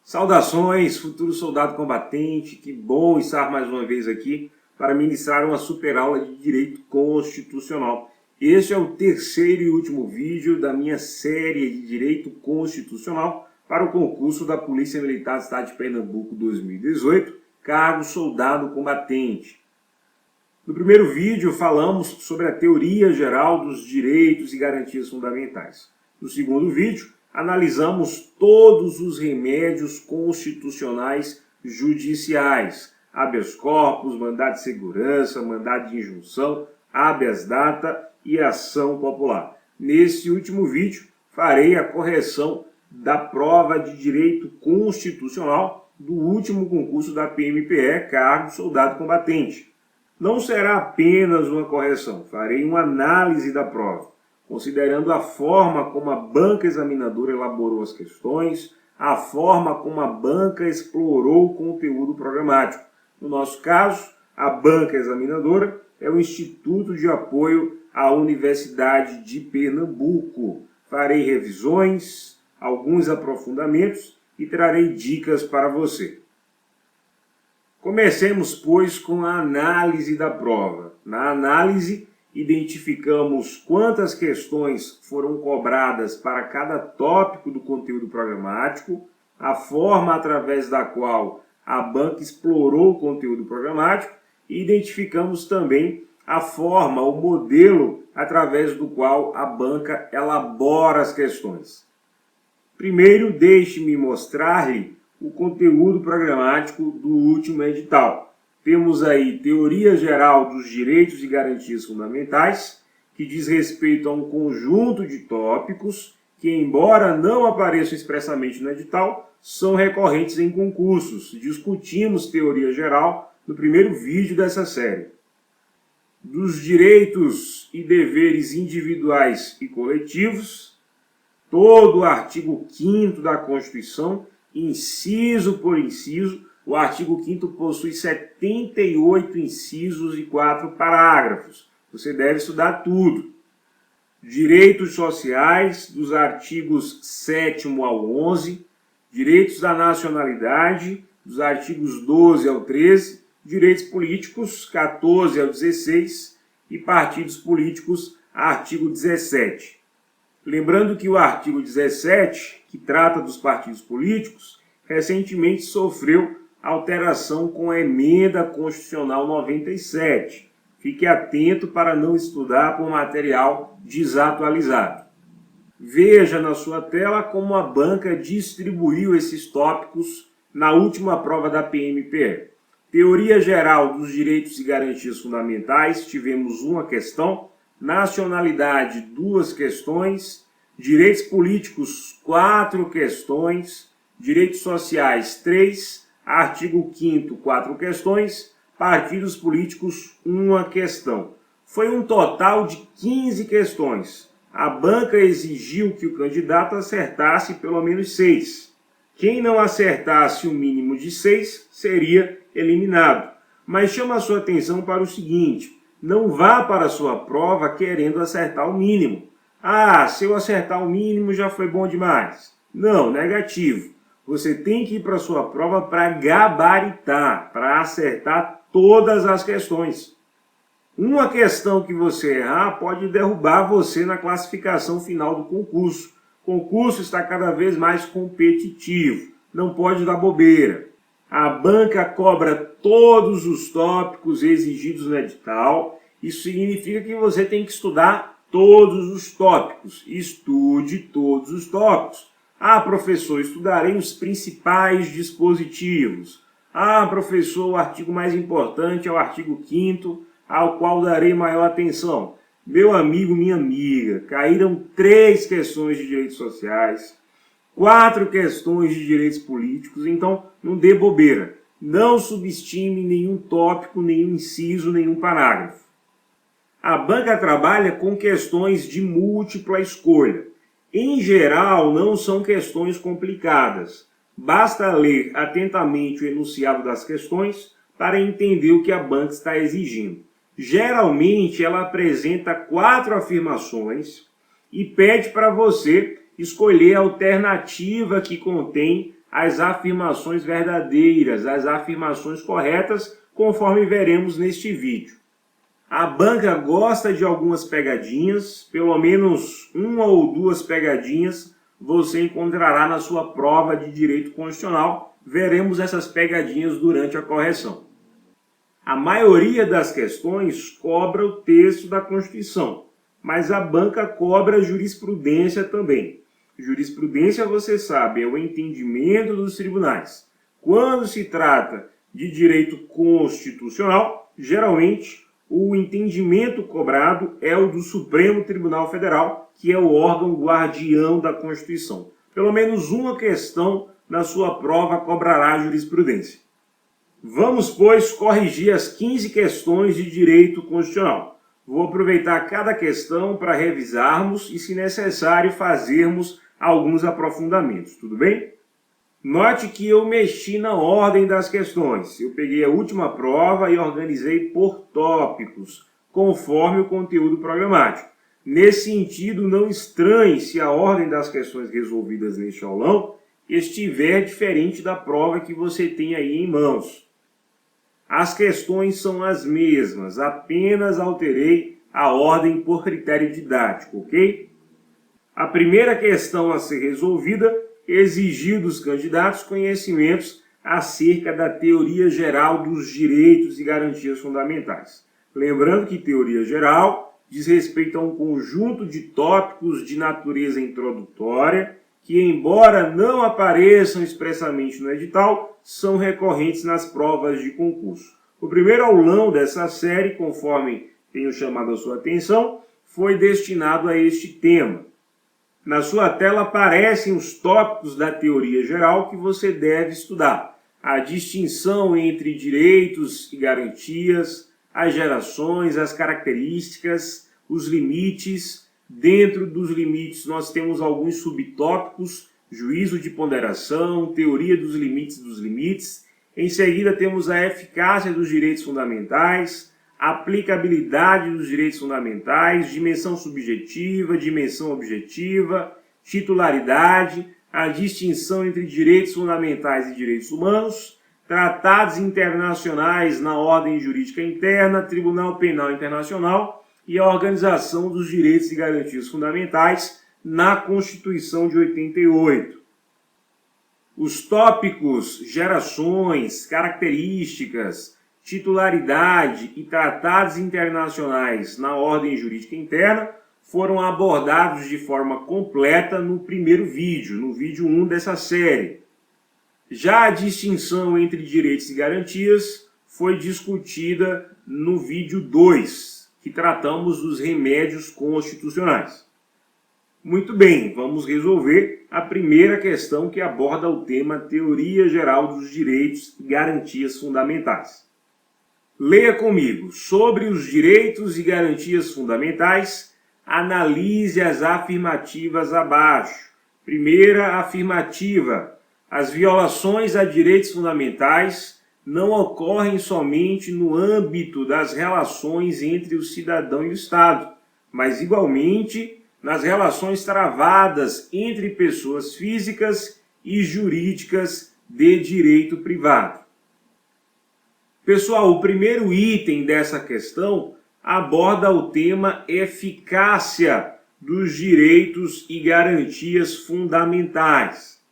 Saudações, futuro soldado combatente, que bom estar mais uma vez aqui para ministrar uma super aula de Direito Constitucional. Este é o terceiro e último vídeo da minha série de Direito Constitucional para o concurso da Polícia Militar do Estado de Pernambuco 2018, cargo soldado combatente. No primeiro vídeo falamos sobre a teoria geral dos direitos e garantias fundamentais. No segundo vídeo, analisamos todos os remédios constitucionais judiciais, habeas corpus, mandado de segurança, mandado de injunção, habeas data e ação popular. Nesse último vídeo, farei a correção da prova de direito constitucional do último concurso da PMPE, cargo soldado combatente. Não será apenas uma correção, farei uma análise da prova, considerando a forma como a banca examinadora elaborou as questões, a forma como a banca explorou o conteúdo programático. No nosso caso, a banca examinadora é o Instituto de Apoio à Universidade de Pernambuco. Farei revisões, alguns aprofundamentos e trarei dicas para você. Comecemos, pois, com a análise da prova. Na análise, identificamos quantas questões foram cobradas para cada tópico do conteúdo programático, a forma através da qual a banca explorou o conteúdo programático e identificamos também a forma, o modelo através do qual a banca elabora as questões. Primeiro, deixe-me mostrar-lhe o conteúdo programático do último edital. Temos aí teoria geral dos direitos e garantias fundamentais, que diz respeito a um conjunto de tópicos que, embora não apareçam expressamente no edital, são recorrentes em concursos. Discutimos teoria geral no primeiro vídeo dessa série. Dos direitos e deveres individuais e coletivos, todo o artigo 5º da Constituição, inciso por inciso. O artigo 5º possui 78 incisos e 4 parágrafos. Você deve estudar tudo. Direitos sociais, dos artigos 7º ao 11, direitos da nacionalidade, dos artigos 12 ao 13, direitos políticos, 14 ao 16, e partidos políticos, artigo 17. Lembrando que o artigo 17, que trata dos partidos políticos, recentemente sofreu alteração com a Emenda Constitucional 97. Fique atento para não estudar por material desatualizado. Veja na sua tela como a banca distribuiu esses tópicos na última prova da PMPE. Teoria geral dos direitos e garantias fundamentais, tivemos uma questão. Nacionalidade, 2 questões. Direitos políticos, 4 questões. Direitos sociais, 3. Artigo 5º, 4 questões. Partidos políticos, 1 questão. Foi um total de 15 questões. A banca exigiu que o candidato acertasse pelo menos 6. Quem não acertasse o mínimo de 6 seria eliminado. Mas chama a sua atenção para o seguinte: não vá para a sua prova querendo acertar o mínimo. Ah, se eu acertar o mínimo já foi bom demais. Não, negativo. Você tem que ir para a sua prova para gabaritar, para acertar todas as questões. Uma questão que você errar pode derrubar você na classificação final do concurso. O concurso está cada vez mais competitivo. Não pode dar bobeira. A banca cobra todos os tópicos exigidos no edital. Isso significa que você tem que estudar todos os tópicos. Estude todos os tópicos. Ah, professor, estudarei os principais dispositivos. Ah, professor, o artigo mais importante é o artigo 5º, ao qual darei maior atenção. Meu amigo, minha amiga, caíram 3 questões de direitos sociais, 4 questões de direitos políticos, então não dê bobeira. Não subestime nenhum tópico, nenhum inciso, nenhum parágrafo. A banca trabalha com questões de múltipla escolha. Em geral, não são questões complicadas. Basta ler atentamente o enunciado das questões para entender o que a banca está exigindo. Geralmente, ela apresenta 4 afirmações e pede para você escolher a alternativa que contém as afirmações verdadeiras, as afirmações corretas, conforme veremos neste vídeo. A banca gosta de algumas pegadinhas, pelo menos uma ou duas pegadinhas você encontrará na sua prova de direito constitucional. Veremos essas pegadinhas durante a correção. A maioria das questões cobra o texto da Constituição, mas a banca cobra jurisprudência também. Jurisprudência, você sabe, é o entendimento dos tribunais. Quando se trata de direito constitucional, geralmente o entendimento cobrado é o do Supremo Tribunal Federal, que é o órgão guardião da Constituição. Pelo menos uma questão na sua prova cobrará jurisprudência. Vamos, pois, corrigir as 15 questões de direito constitucional. Vou aproveitar cada questão para revisarmos e, se necessário, fazermos alguns aprofundamentos, tudo bem? Note que eu mexi na ordem das questões. Eu peguei a última prova e organizei por tópicos, conforme o conteúdo programático. Nesse sentido, não estranhe se a ordem das questões resolvidas neste aulão estiver diferente da prova que você tem aí em mãos. As questões são as mesmas, apenas alterei a ordem por critério didático, ok? A primeira questão a ser resolvida exigiu dos candidatos conhecimentos acerca da teoria geral dos direitos e garantias fundamentais. Lembrando que teoria geral diz respeito a um conjunto de tópicos de natureza introdutória que, embora não apareçam expressamente no edital, são recorrentes nas provas de concurso. O primeiro aulão dessa série, conforme tenho chamado a sua atenção, foi destinado a este tema. Na sua tela aparecem os tópicos da teoria geral que você deve estudar. A distinção entre direitos e garantias, as gerações, as características, os limites. Dentro dos limites nós temos alguns subtópicos: juízo de ponderação, teoria dos limites. Em seguida temos a eficácia dos direitos fundamentais, aplicabilidade dos direitos fundamentais, dimensão subjetiva, dimensão objetiva, titularidade, a distinção entre direitos fundamentais e direitos humanos, tratados internacionais na ordem jurídica interna, Tribunal Penal Internacional e a organização dos direitos e garantias fundamentais na Constituição de 88. Os tópicos gerações, características, titularidade e tratados internacionais na ordem jurídica interna foram abordados de forma completa no primeiro vídeo, no vídeo 1 dessa série. Já a distinção entre direitos e garantias foi discutida no vídeo 2, que tratamos dos remédios constitucionais. Muito bem, vamos resolver a primeira questão que aborda o tema Teoria Geral dos Direitos e Garantias Fundamentais. Leia comigo. Sobre os direitos e garantias fundamentais, analise as afirmativas abaixo. Primeira afirmativa: as violações a direitos fundamentais não ocorrem somente no âmbito das relações entre o cidadão e o Estado, mas igualmente nas relações travadas entre pessoas físicas e jurídicas de direito privado. Pessoal, o primeiro item dessa questão aborda o tema eficácia dos direitos e garantias fundamentais.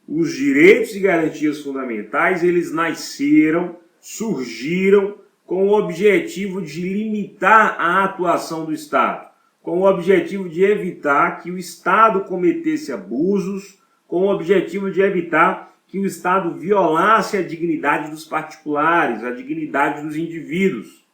Os direitos e garantias fundamentais, eles nasceram, surgiram com o objetivo de limitar a atuação do Estado, com o objetivo de evitar que o Estado cometesse abusos, com o objetivo de evitar que o Estado violasse a dignidade dos particulares, a dignidade dos indivíduos.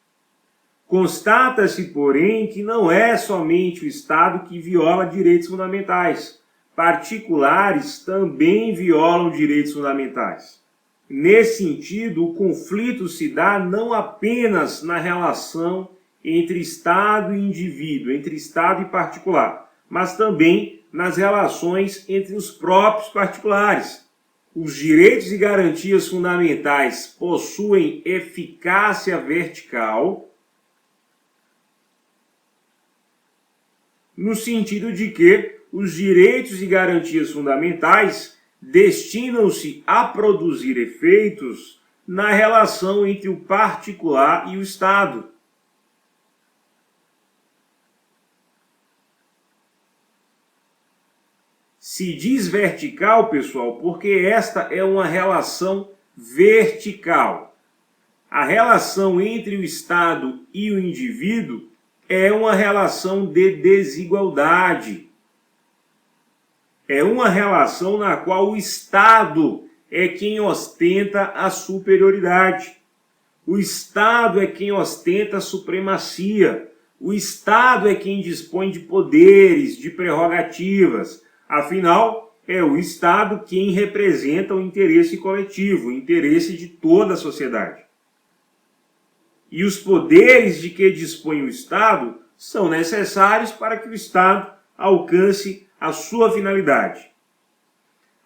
Constata-se, porém, que não é somente o Estado que viola direitos fundamentais. Particulares também violam direitos fundamentais. Nesse sentido, o conflito se dá não apenas na relação entre Estado e indivíduo, entre Estado e particular, mas também nas relações entre os próprios particulares. Os direitos e garantias fundamentais possuem eficácia vertical, no sentido de que os direitos e garantias fundamentais, destinam-se a produzir efeitos na relação entre o particular e o Estado. Se diz vertical, pessoal, porque esta é uma relação vertical. A relação entre o Estado e o indivíduo é uma relação de desigualdade. É uma relação na qual o Estado é quem ostenta a superioridade. O Estado é quem ostenta a supremacia. O Estado é quem dispõe de poderes, de prerrogativas. Afinal, é o Estado quem representa o interesse coletivo, o interesse de toda a sociedade. E os poderes de que dispõe o Estado são necessários para que o Estado alcance a sua finalidade.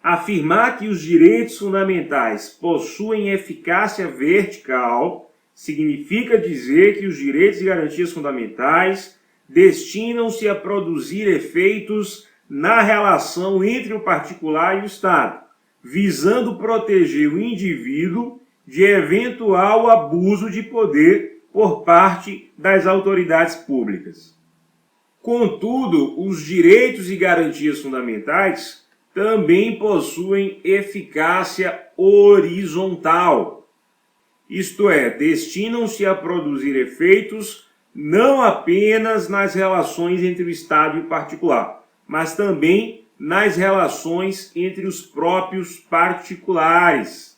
Afirmar que os direitos fundamentais possuem eficácia vertical significa dizer que os direitos e garantias fundamentais destinam-se a produzir efeitos na relação entre o particular e o Estado, visando proteger o indivíduo de eventual abuso de poder por parte das autoridades públicas. Contudo, os direitos e garantias fundamentais também possuem eficácia horizontal, isto é, destinam-se a produzir efeitos não apenas nas relações entre o Estado e o particular, mas também nas relações entre os próprios particulares.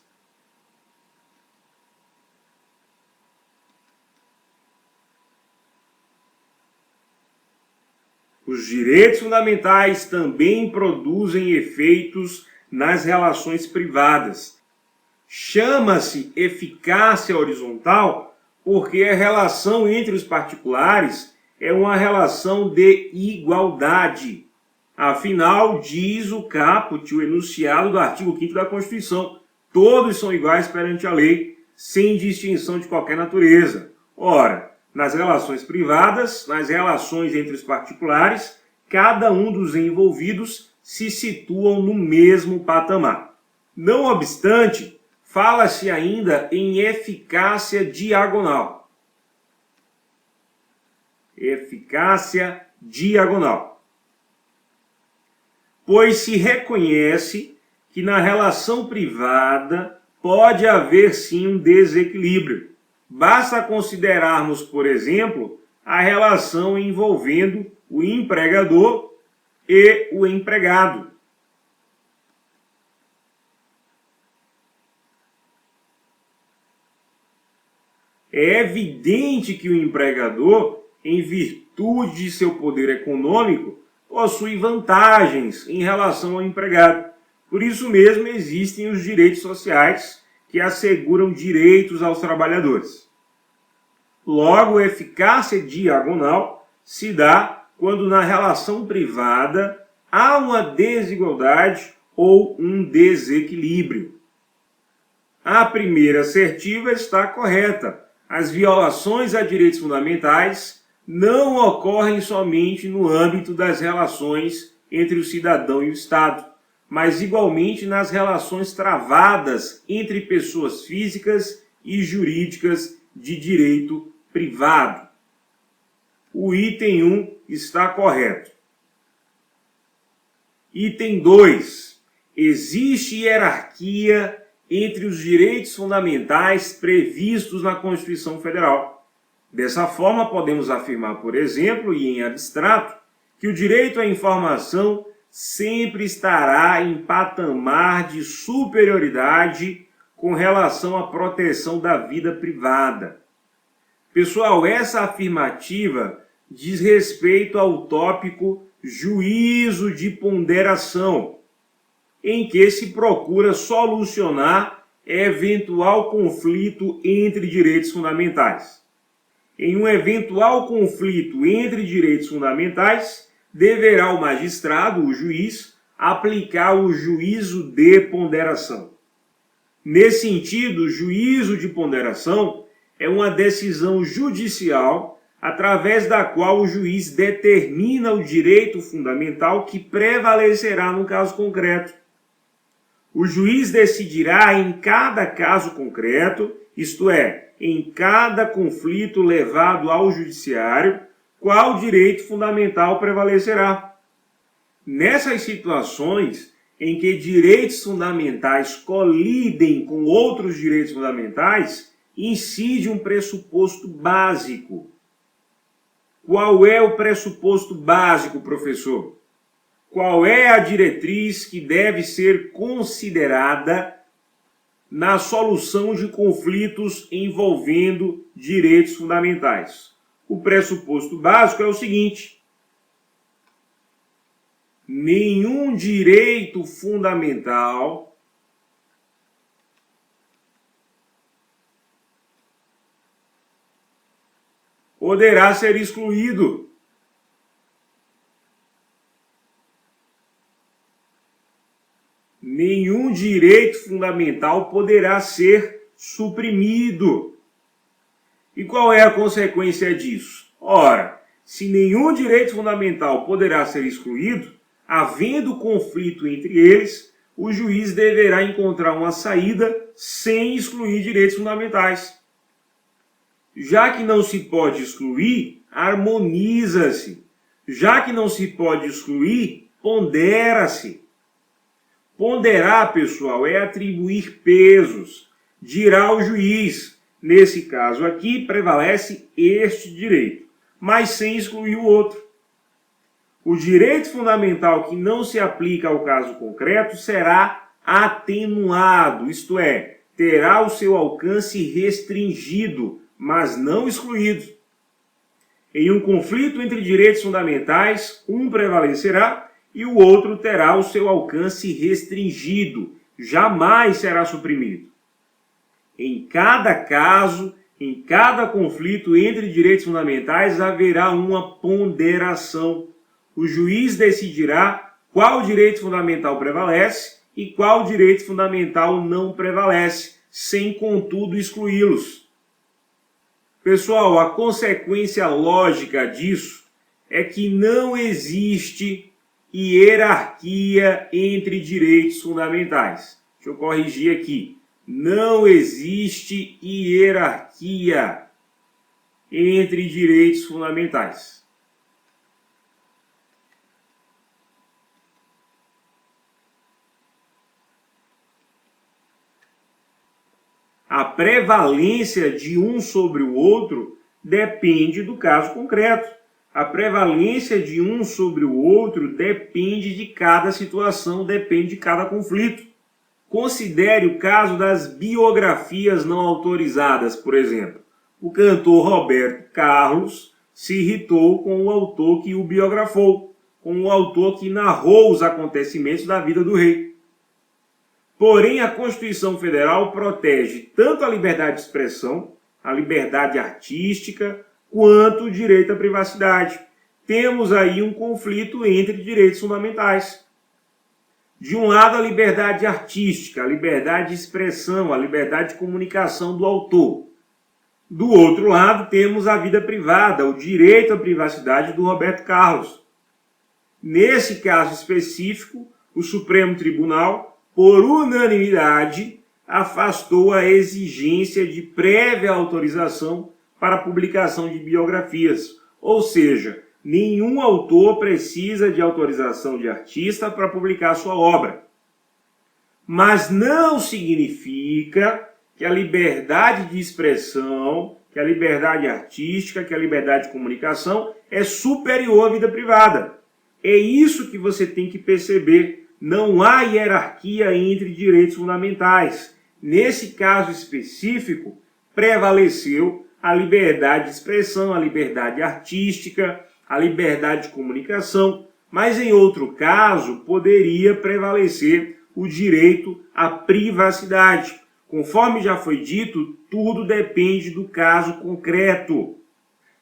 Os direitos fundamentais também produzem efeitos nas relações privadas. Chama-se eficácia horizontal porque a relação entre os particulares é uma relação de igualdade. Afinal, diz o caput, o enunciado do artigo 5º da Constituição, todos são iguais perante a lei, sem distinção de qualquer natureza. Ora, nas relações privadas, nas relações entre os particulares, cada um dos envolvidos se situam no mesmo patamar. Não obstante, fala-se ainda em eficácia diagonal. Eficácia diagonal. Pois se reconhece que na relação privada pode haver sim um desequilíbrio. Basta considerarmos, por exemplo, a relação envolvendo o empregador e o empregado. É evidente que o empregador, em virtude de seu poder econômico, possui vantagens em relação ao empregado. Por isso mesmo existem os direitos sociais que asseguram direitos aos trabalhadores. Logo, a eficácia diagonal se dá quando na relação privada há uma desigualdade ou um desequilíbrio. A primeira assertiva está correta. As violações a direitos fundamentais não ocorrem somente no âmbito das relações entre o cidadão e o Estado, mas igualmente nas relações travadas entre pessoas físicas e jurídicas de direito privado. O item 1 está correto. Item 2. Existe hierarquia entre os direitos fundamentais previstos na Constituição Federal. Dessa forma, podemos afirmar, por exemplo, e em abstrato, que o direito à informação sempre estará em patamar de superioridade com relação à proteção da vida privada. Pessoal, essa afirmativa diz respeito ao tópico juízo de ponderação, em que se procura solucionar eventual conflito entre direitos fundamentais. Em um eventual conflito entre direitos fundamentais, deverá o magistrado, o juiz, aplicar o juízo de ponderação. Nesse sentido, o juízo de ponderação é uma decisão judicial através da qual o juiz determina o direito fundamental que prevalecerá no caso concreto. O juiz decidirá em cada caso concreto, isto é, em cada conflito levado ao judiciário, qual direito fundamental prevalecerá. Nessas situações em que direitos fundamentais colidem com outros direitos fundamentais, incide um pressuposto básico. Qual é o pressuposto básico, professor? Qual é a diretriz que deve ser considerada na solução de conflitos envolvendo direitos fundamentais? O pressuposto básico é o seguinte: nenhum direito fundamental poderá ser excluído. Nenhum direito fundamental poderá ser suprimido. E qual é a consequência disso? Ora, se nenhum direito fundamental poderá ser excluído, havendo conflito entre eles, o juiz deverá encontrar uma saída sem excluir direitos fundamentais. Já que não se pode excluir, harmoniza-se. Já que não se pode excluir, pondera-se. Ponderar, pessoal, é atribuir pesos. Dirá o juiz, nesse caso aqui, prevalece este direito, mas sem excluir o outro. O direito fundamental que não se aplica ao caso concreto será atenuado, isto é, terá o seu alcance restringido, mas não excluído. Em um conflito entre direitos fundamentais, um prevalecerá e o outro terá o seu alcance restringido, jamais será suprimido. Em cada caso, em cada conflito entre direitos fundamentais, haverá uma ponderação. O juiz decidirá qual direito fundamental prevalece e qual direito fundamental não prevalece, sem, contudo, excluí-los. Pessoal, a consequência lógica disso é que não existe hierarquia entre direitos fundamentais. Deixa eu corrigir aqui. Não existe hierarquia entre direitos fundamentais. A prevalência de um sobre o outro depende do caso concreto. A prevalência de um sobre o outro depende de cada situação, depende de cada conflito. Considere o caso das biografias não autorizadas, por exemplo. O cantor Roberto Carlos se irritou com o autor que o biografou, com o autor que narrou os acontecimentos da vida do rei. Porém, a Constituição Federal protege tanto a liberdade de expressão, a liberdade artística, quanto o direito à privacidade. Temos aí um conflito entre direitos fundamentais. De um lado, a liberdade artística, a liberdade de expressão, a liberdade de comunicação do autor. Do outro lado, temos a vida privada, o direito à privacidade do Roberto Carlos. Nesse caso específico, o Supremo Tribunal, por unanimidade, afastou a exigência de prévia autorização para a publicação de biografias. Ou seja, nenhum autor precisa de autorização de artista para publicar sua obra. Mas não significa que a liberdade de expressão, que a liberdade artística, que a liberdade de comunicação é superior à vida privada. É isso que você tem que perceber. Não há hierarquia entre direitos fundamentais. Nesse caso específico, prevaleceu a liberdade de expressão, a liberdade artística, a liberdade de comunicação, mas em outro caso poderia prevalecer o direito à privacidade. Conforme já foi dito, tudo depende do caso concreto.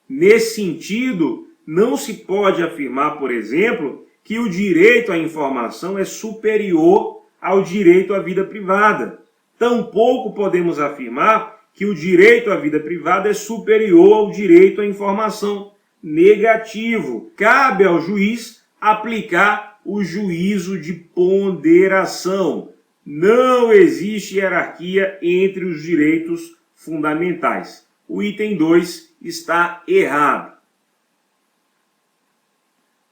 Nesse sentido, não se pode afirmar, por exemplo, que o direito à informação é superior ao direito à vida privada. Tampouco podemos afirmar que o direito à vida privada é superior ao direito à informação. Negativo. Cabe ao juiz aplicar o juízo de ponderação. Não existe hierarquia entre os direitos fundamentais. O item 2 está errado.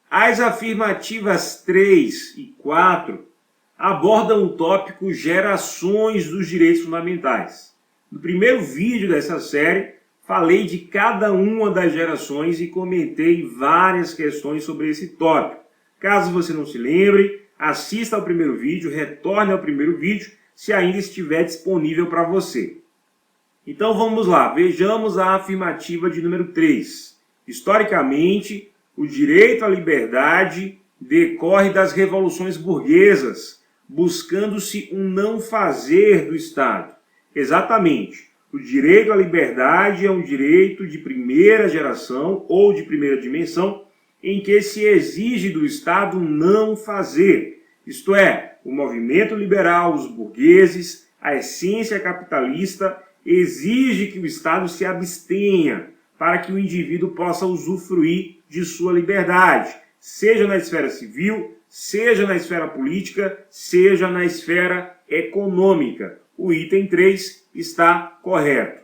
As afirmativas 3 e 4 abordam o tópico gerações dos direitos fundamentais. No primeiro vídeo dessa série, falei de cada uma das gerações e comentei várias questões sobre esse tópico. Caso você não se lembre, assista ao primeiro vídeo, retorne ao primeiro vídeo, se ainda estiver disponível para você. Então vamos lá, vejamos a afirmativa de número 3. Historicamente, o direito à liberdade decorre das revoluções burguesas, buscando-se um não fazer do Estado. Exatamente. O direito à liberdade é um direito de primeira geração ou de primeira dimensão em que se exige do Estado não fazer. Isto é, o movimento liberal, os burgueses, a essência capitalista exige que o Estado se abstenha para que o indivíduo possa usufruir de sua liberdade, seja na esfera civil, seja na esfera política, seja na esfera econômica. O item 3 está correto.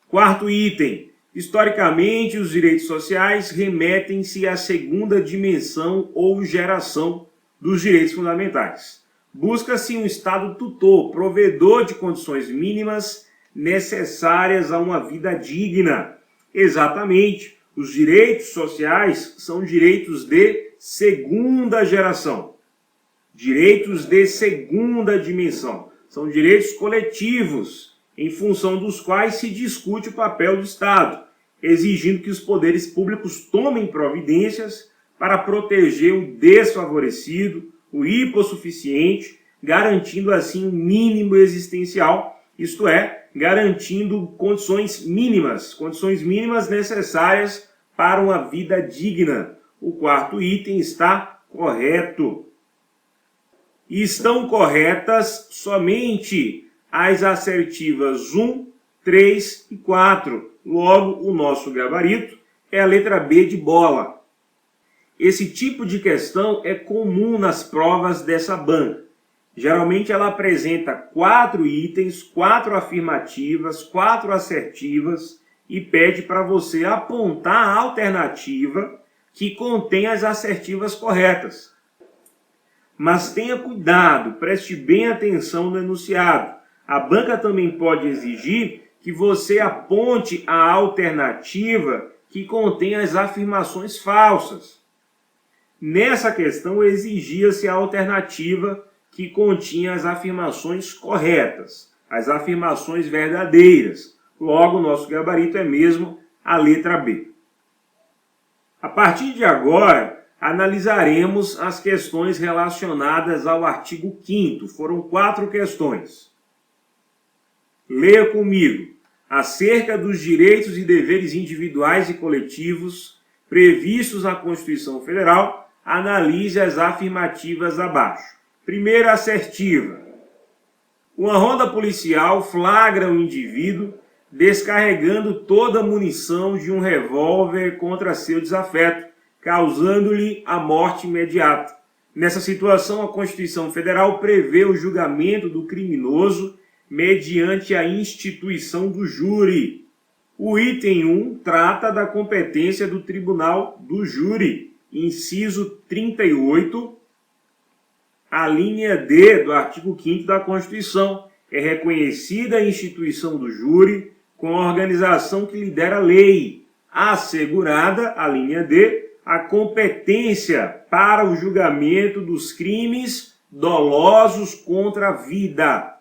Quarto item. Historicamente, os direitos sociais remetem-se à segunda dimensão ou geração dos direitos fundamentais. Busca-se um Estado tutor, provedor de condições mínimas necessárias a uma vida digna. Exatamente. Os direitos sociais são direitos de segunda geração. Direitos de segunda dimensão. São direitos coletivos, em função dos quais se discute o papel do Estado, exigindo que os poderes públicos tomem providências para proteger o desfavorecido, o hipossuficiente, garantindo assim um mínimo existencial, isto é, garantindo condições mínimas necessárias para uma vida digna. O quarto item está correto. E estão corretas somente as assertivas 1, 3 e 4. Logo, o nosso gabarito é a letra B de bola. Esse tipo de questão é comum nas provas dessa banca. Geralmente ela apresenta 4 itens, 4 afirmativas, 4 assertivas e pede para você apontar a alternativa que contém as assertivas corretas. Mas tenha cuidado, preste bem atenção no enunciado. A banca também pode exigir que você aponte a alternativa que contém as afirmações falsas. Nessa questão exigia-se a alternativa que continha as afirmações corretas, as afirmações verdadeiras. Logo, o nosso gabarito é mesmo a letra B. A partir de agora, analisaremos as questões relacionadas ao artigo 5º. Foram 4 questões. Leia comigo. Acerca dos direitos e deveres individuais e coletivos previstos na Constituição Federal, analise as afirmativas abaixo. Primeira assertiva. Uma ronda policial flagra o indivíduo descarregando toda a munição de um revólver contra seu desafeto, causando-lhe a morte imediata. Nessa situação, a Constituição Federal prevê o julgamento do criminoso mediante a instituição do júri. O item 1 trata da competência do Tribunal do Júri. Inciso 38, a linha D do artigo 5º da Constituição. É reconhecida a instituição do júri com a organização que lidera a lei, assegurada, a linha D, a competência para o julgamento dos crimes dolosos contra a vida.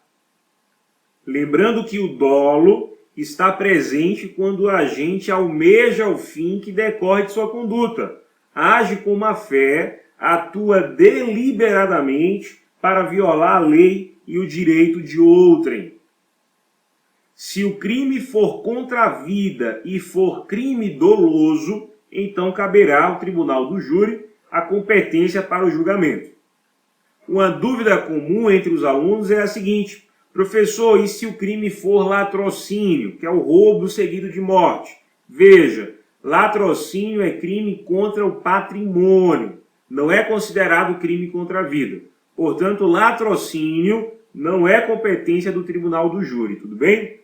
Lembrando que o dolo está presente quando o agente almeja o fim que decorre de sua conduta, age com má fé, atua deliberadamente para violar a lei e o direito de outrem. Se o crime for contra a vida e for crime doloso, então caberá ao Tribunal do Júri a competência para o julgamento. Uma dúvida comum entre os alunos é a seguinte: professor, e se o crime for latrocínio, que é o roubo seguido de morte? Veja, latrocínio é crime contra o patrimônio, não é considerado crime contra a vida. Portanto, latrocínio não é competência do tribunal do júri, tudo bem?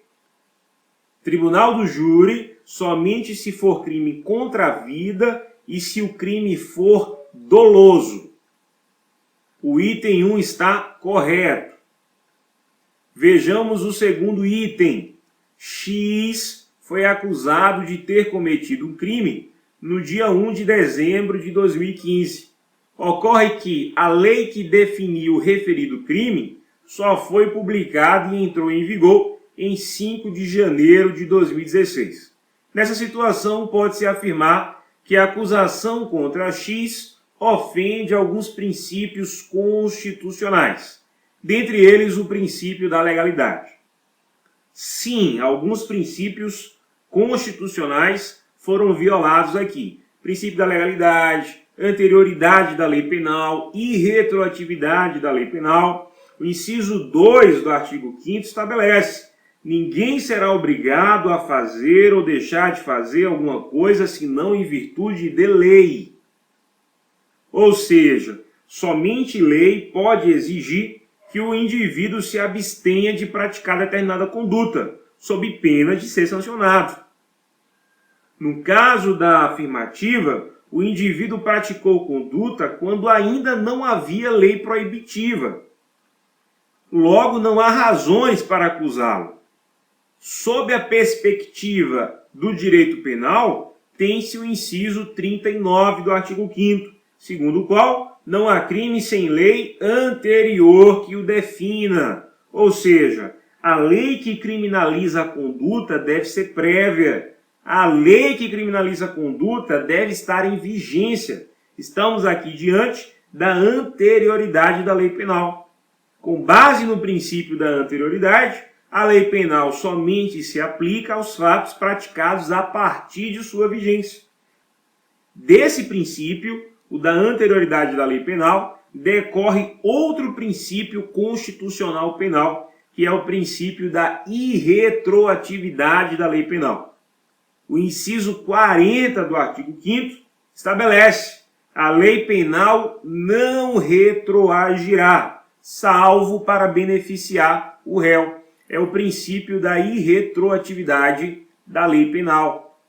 Tribunal do júri somente se for crime contra a vida e se o crime for doloso. O item 1 está correto. Vejamos o segundo item. X foi acusado de ter cometido um crime no dia 1 de dezembro de 2015. Ocorre que a lei que definiu o referido crime só foi publicada e entrou em vigor em 5 de janeiro de 2016. Nessa situação, pode-se afirmar que a acusação contra X ofende alguns princípios constitucionais, dentre eles o princípio da legalidade. Sim, alguns princípios constitucionais foram violados aqui. Princípio da legalidade, anterioridade da lei penal e retroatividade da lei penal. O inciso 2 do artigo 5º estabelece: ninguém será obrigado a fazer ou deixar de fazer alguma coisa senão em virtude de lei. Ou seja, somente lei pode exigir que o indivíduo se abstenha de praticar determinada conduta, sob pena de ser sancionado. No caso da afirmativa, o indivíduo praticou conduta quando ainda não havia lei proibitiva. Logo, não há razões para acusá-lo. Sob a perspectiva do direito penal, tem-se o inciso 39 do artigo 5º, segundo o qual não há crime sem lei anterior que o defina. Ou seja, a lei que criminaliza a conduta deve ser prévia. A lei que criminaliza a conduta deve estar em vigência. Estamos aqui diante da anterioridade da lei penal. Com base no princípio da anterioridade, a lei penal somente se aplica aos fatos praticados a partir de sua vigência. Desse princípio, o da anterioridade da lei penal, decorre outro princípio constitucional penal, que é o princípio da irretroatividade da lei penal. O inciso 40 do artigo 5º estabelece: a lei penal não retroagirá, salvo para beneficiar o réu. É o princípio da irretroatividade da lei penal.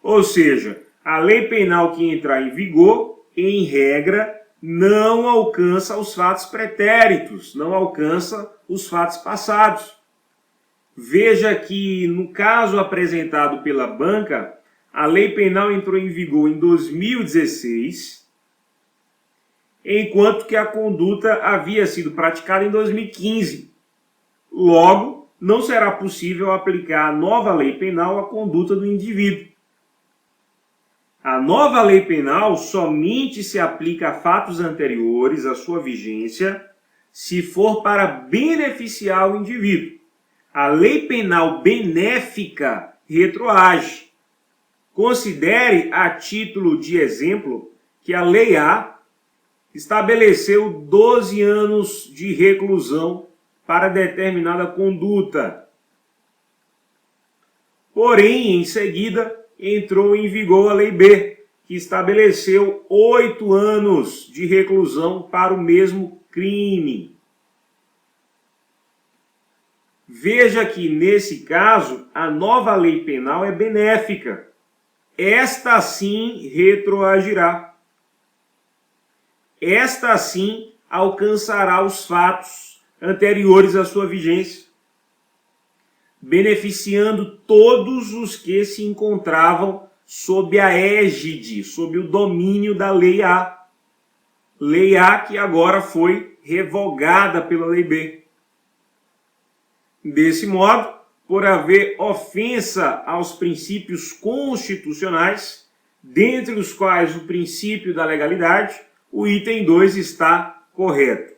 Ou seja, a lei penal que entrar em vigor, em regra, não alcança os fatos pretéritos, não alcança os fatos passados. Veja que, no caso apresentado pela banca, a lei penal entrou em vigor em 2016, enquanto que a conduta havia sido praticada em 2015. Logo, não será possível aplicar a nova lei penal à conduta do indivíduo. A nova lei penal somente se aplica a fatos anteriores à sua vigência se for para beneficiar o indivíduo. A lei penal benéfica retroage. Considere, a título de exemplo, que a Lei A estabeleceu 12 anos de reclusão para determinada conduta. Porém, em seguida, entrou em vigor a Lei B, que estabeleceu 8 anos de reclusão para o mesmo crime. Veja que, nesse caso, a nova lei penal é benéfica. Esta sim retroagirá. Esta sim alcançará os fatos anteriores à sua vigência, beneficiando todos os que se encontravam sob a égide, sob o domínio da Lei A. Lei A que agora foi revogada pela Lei B. Desse modo, por haver ofensa aos princípios constitucionais, dentre os quais o princípio da legalidade, o item 2 está correto.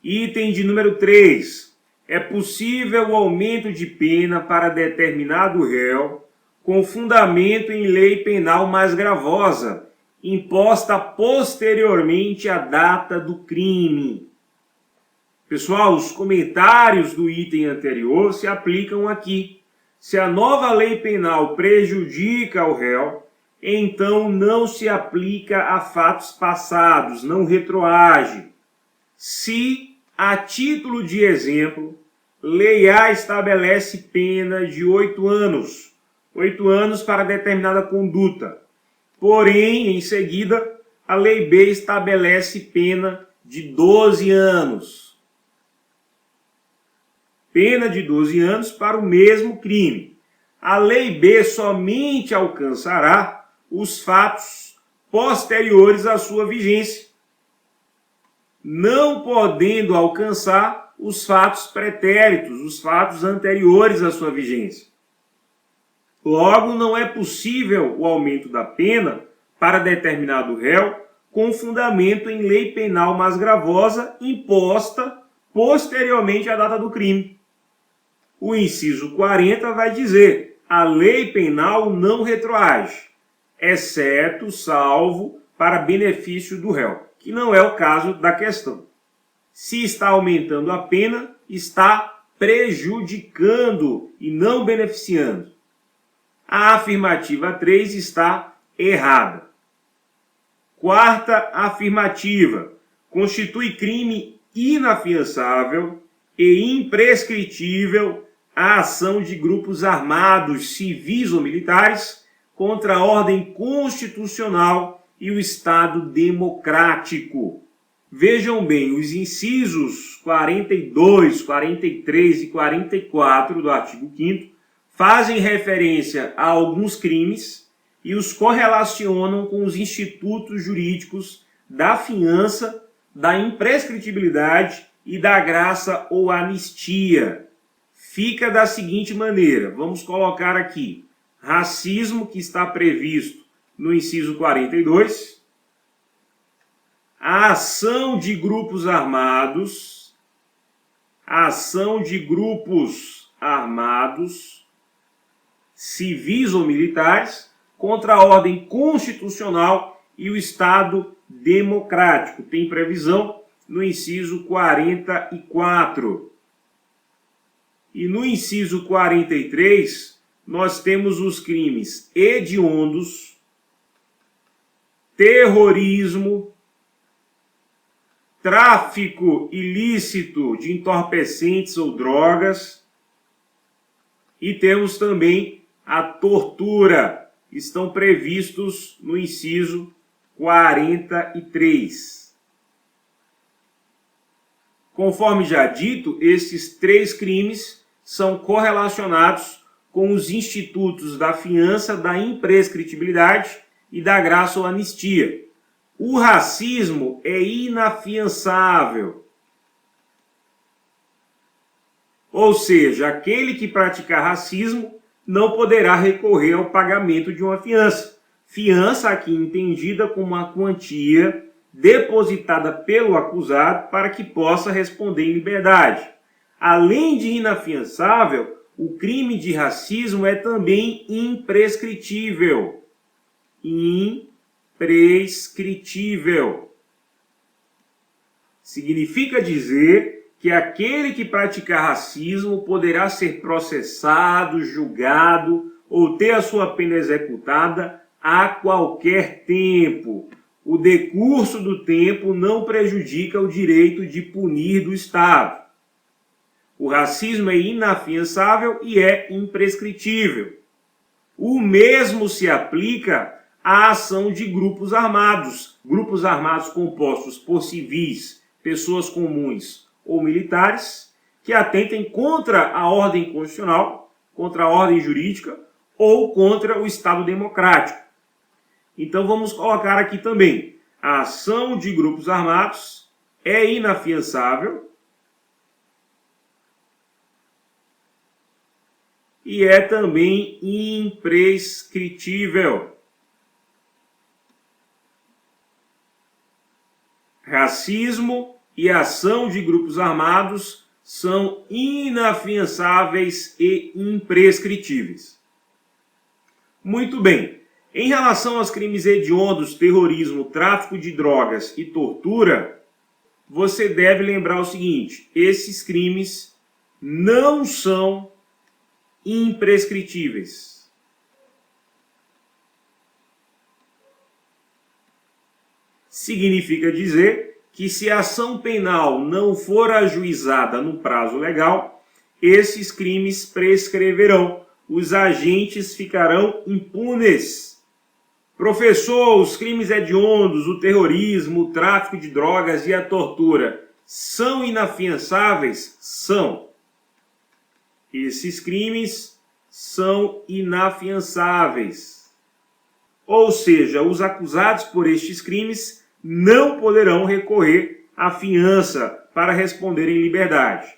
Item de número 3. É possível o aumento de pena para determinado réu com fundamento em lei penal mais gravosa, imposta posteriormente à data do crime. Pessoal, os comentários do item anterior se aplicam aqui. Se a nova lei penal prejudica o réu, então não se aplica a fatos passados, não retroage. Se, a título de exemplo, Lei A estabelece pena de 8 anos, 8 anos para determinada conduta. Porém, em seguida, a Lei B estabelece pena de 12 anos. Pena de 12 anos para o mesmo crime. A Lei B somente alcançará os fatos posteriores à sua vigência, não podendo alcançar os fatos pretéritos, os fatos anteriores à sua vigência. Logo, não é possível o aumento da pena para determinado réu com fundamento em lei penal mais gravosa imposta posteriormente à data do crime. O inciso 40 vai dizer: a lei penal não retroage, exceto, salvo, para benefício do réu, que não é o caso da questão. Se está aumentando a pena, está prejudicando e não beneficiando. A afirmativa 3 está errada. Quarta afirmativa: constitui crime inafiançável e imprescritível a ação de grupos armados, civis ou militares, contra a ordem constitucional e o Estado democrático. Vejam bem, os incisos 42, 43 e 44 do artigo 5º fazem referência a alguns crimes e os correlacionam com os institutos jurídicos da fiança, da imprescritibilidade e da graça ou anistia. Fica da seguinte maneira, vamos colocar aqui: racismo, que está previsto no inciso 42, a ação de grupos armados, civis ou militares, contra a ordem constitucional e o Estado democrático. Tem previsão no inciso 44. E no inciso 43, nós temos os crimes hediondos, terrorismo, tráfico ilícito de entorpecentes ou drogas, e temos também a tortura. Estão previstos no inciso 43. Conforme já dito, esses 3 crimes são correlacionados com os institutos da fiança, da imprescritibilidade e da graça ou anistia. O racismo é inafiançável. Ou seja, aquele que praticar racismo não poderá recorrer ao pagamento de uma fiança. Fiança aqui entendida como uma quantia depositada pelo acusado para que possa responder em liberdade. Além de inafiançável, o crime de racismo é também imprescritível. Imprescritível. Significa dizer que aquele que praticar racismo poderá ser processado, julgado ou ter a sua pena executada a qualquer tempo. O decurso do tempo não prejudica o direito de punir do Estado. O racismo é inafiançável e é imprescritível. O mesmo se aplica à ação de grupos armados compostos por civis, pessoas comuns ou militares, que atentem contra a ordem constitucional, contra a ordem jurídica ou contra o Estado democrático. Então vamos colocar aqui também: a ação de grupos armados é inafiançável e é também imprescritível. Racismo e ação de grupos armados são inafiançáveis e imprescritíveis. Muito bem. Em relação aos crimes hediondos, terrorismo, tráfico de drogas e tortura, você deve lembrar o seguinte: esses crimes não são imprescritíveis. Significa dizer que se a ação penal não for ajuizada no prazo legal, esses crimes prescreverão, os agentes ficarão impunes. Professor, os crimes hediondos, o terrorismo, o tráfico de drogas e a tortura são inafiançáveis? São. Esses crimes são inafiançáveis. Ou seja, os acusados por estes crimes não poderão recorrer à fiança para responder em liberdade.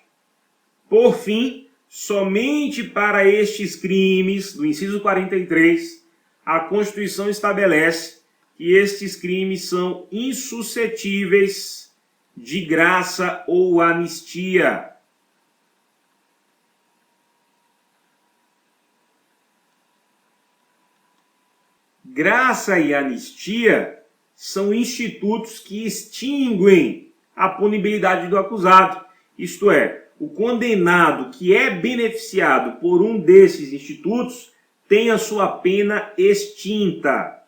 Por fim, somente para estes crimes, do inciso 43, a Constituição estabelece que estes crimes são insuscetíveis de graça ou anistia. Graça e anistia são institutos que extinguem a punibilidade do acusado. Isto é, o condenado que é beneficiado por um desses institutos tem a sua pena extinta.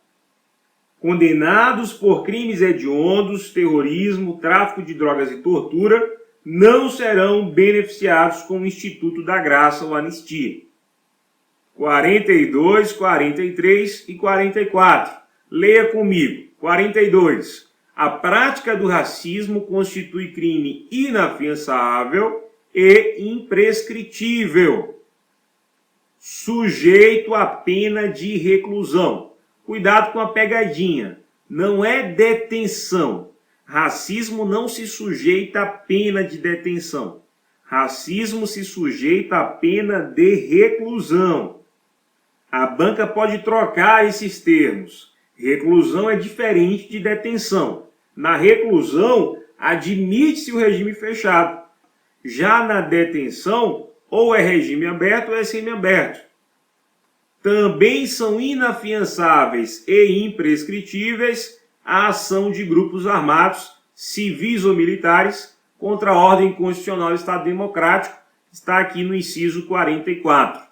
Condenados por crimes hediondos, terrorismo, tráfico de drogas e tortura não serão beneficiados com o Instituto da Graça ou Anistia. 42, 43 e 44. Leia comigo. 42. A prática do racismo constitui crime inafiançável e imprescritível, sujeito à pena de reclusão. Cuidado com a pegadinha. Não é detenção. Racismo não se sujeita à pena de detenção. Racismo se sujeita à pena de reclusão. A banca pode trocar esses termos. Reclusão é diferente de detenção. Na reclusão, admite-se o regime fechado. Já na detenção, ou é regime aberto ou é semiaberto. Também são inafiançáveis e imprescritíveis a ação de grupos armados, civis ou militares, contra a ordem constitucional do Estado Democrático, está aqui no inciso 44.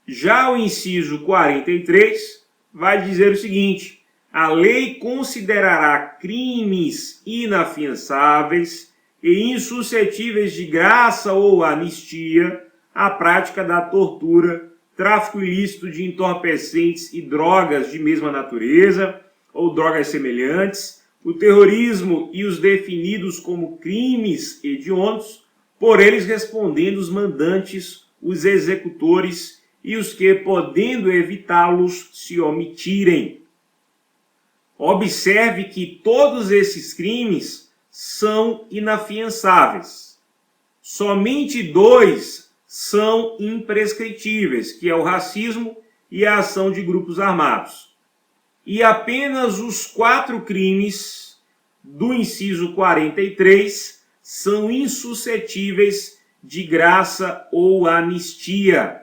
Já o inciso 43 vai dizer o seguinte: a lei considerará crimes inafiançáveis e insuscetíveis de graça ou anistia a prática da tortura, tráfico ilícito de entorpecentes e drogas de mesma natureza ou drogas semelhantes, o terrorismo e os definidos como crimes hediondos, por eles respondendo os mandantes, os executores e os que, podendo evitá-los, se omitirem. Observe que todos esses crimes são inafiançáveis. Somente dois são imprescritíveis, que é o racismo e a ação de grupos armados. E apenas os 4 crimes do inciso 43 são insuscetíveis de graça ou anistia.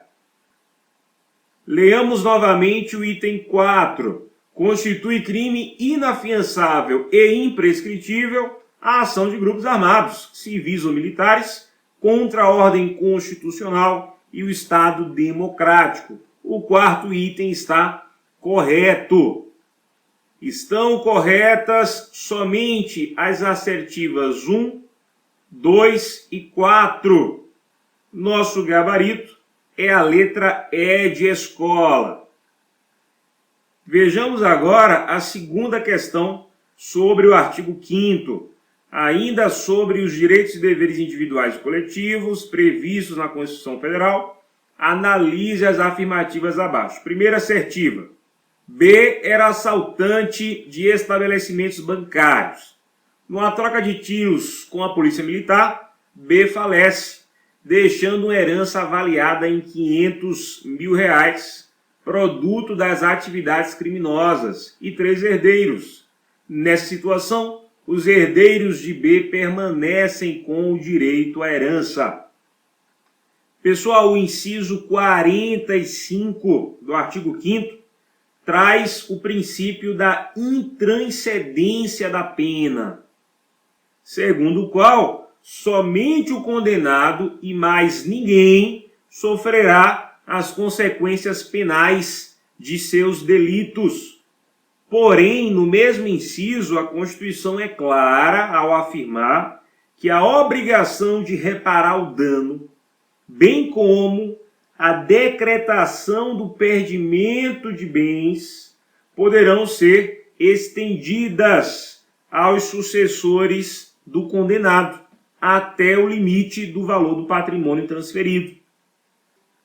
Leamos novamente o item 4. Constitui crime inafiançável e imprescritível a ação de grupos armados, civis ou militares, contra a ordem constitucional e o Estado democrático. O 4º item está correto. Estão corretas somente as assertivas 1, 2 e 4. Nosso gabarito é a letra E de escola. Vejamos agora a segunda questão sobre o artigo 5º, ainda sobre os direitos e deveres individuais e coletivos previstos na Constituição Federal. Analise as afirmativas abaixo. Primeira assertiva: B era assaltante de estabelecimentos bancários. Numa troca de tiros com a polícia militar, B falece, deixando uma herança avaliada em R$500 mil, produto das atividades criminosas, e 3 herdeiros. Nessa situação, os herdeiros de B permanecem com o direito à herança. Pessoal, o inciso 45 do artigo 5º traz o princípio da intranscendência da pena, segundo o qual somente o condenado e mais ninguém sofrerá as consequências penais de seus delitos. Porém, no mesmo inciso, a Constituição é clara ao afirmar que a obrigação de reparar o dano, bem como a decretação do perdimento de bens, poderão ser estendidas aos sucessores do condenado, até o limite do valor do patrimônio transferido.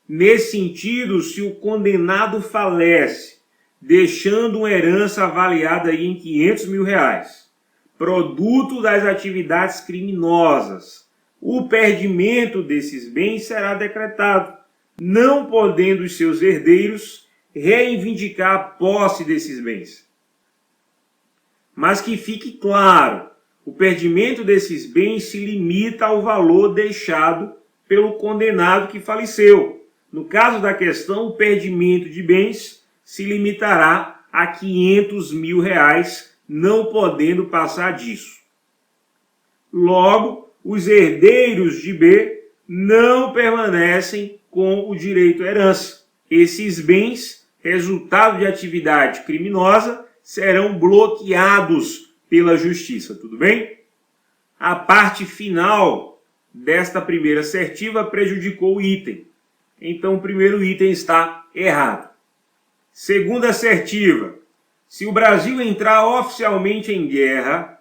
Nesse sentido, se o condenado falece, deixando uma herança avaliada aí em R$500 mil, produto das atividades criminosas, o perdimento desses bens será decretado, não podendo os seus herdeiros reivindicar a posse desses bens. Mas que fique claro, o perdimento desses bens se limita ao valor deixado pelo condenado que faleceu. No caso da questão, o perdimento de bens se limitará a R$500 mil, não podendo passar disso. Logo, os herdeiros de B não permanecem com o direito à herança. Esses bens, resultado de atividade criminosa, serão bloqueados pela justiça, tudo bem? A parte final desta primeira assertiva prejudicou o item. Então o primeiro item está errado. Segunda assertiva: se o Brasil entrar oficialmente em guerra,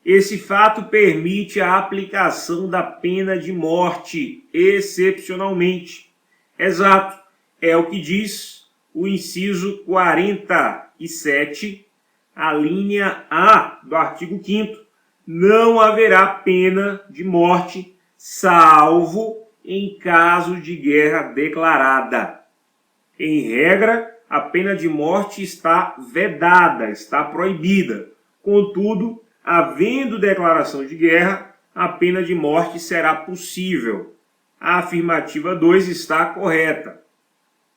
esse fato permite a aplicação da pena de morte excepcionalmente. Exato, é o que diz o inciso 47, a linha A do artigo 5º. Não haverá pena de morte, salvo em caso de guerra declarada. Em regra, a pena de morte está vedada, está proibida. Contudo, havendo declaração de guerra, a pena de morte será possível. A afirmativa 2 está correta.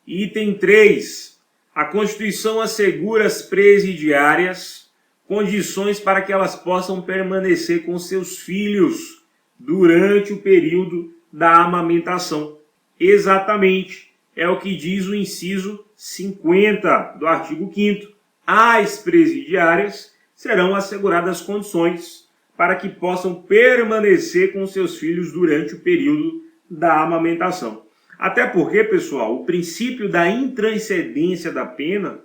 Item 3. A Constituição assegura às presidiárias condições para que elas possam permanecer com seus filhos durante o período da amamentação. Exatamente, é o que diz o inciso 50 do artigo 5º. Às presidiárias serão asseguradas condições para que possam permanecer com seus filhos durante o período da amamentação. Até porque, pessoal, o princípio da intranscendência da pena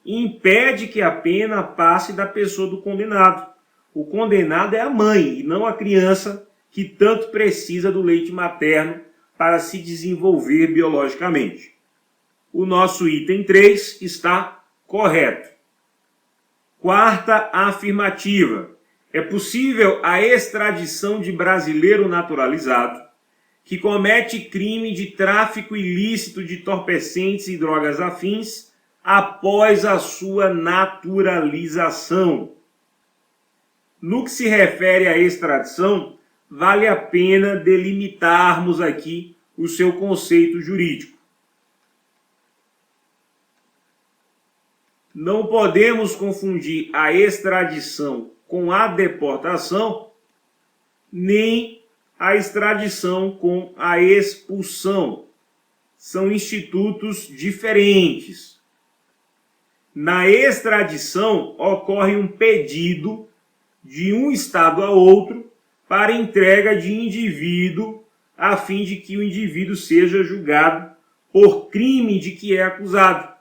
impede que a pena passe da pessoa do condenado. O condenado é a mãe e não a criança que tanto precisa do leite materno para se desenvolver biologicamente. O nosso item 3 está correto. Quarta afirmativa: é possível a extradição de brasileiro naturalizado que comete crime de tráfico ilícito de entorpecentes e drogas afins após a sua naturalização. No que se refere à extradição, vale a pena delimitarmos aqui o seu conceito jurídico. Não podemos confundir a extradição com a deportação, nem a extradição com a expulsão. São institutos diferentes. Na extradição, ocorre um pedido de um estado a outro para entrega de indivíduo, a fim de que o indivíduo seja julgado por crime de que é acusado.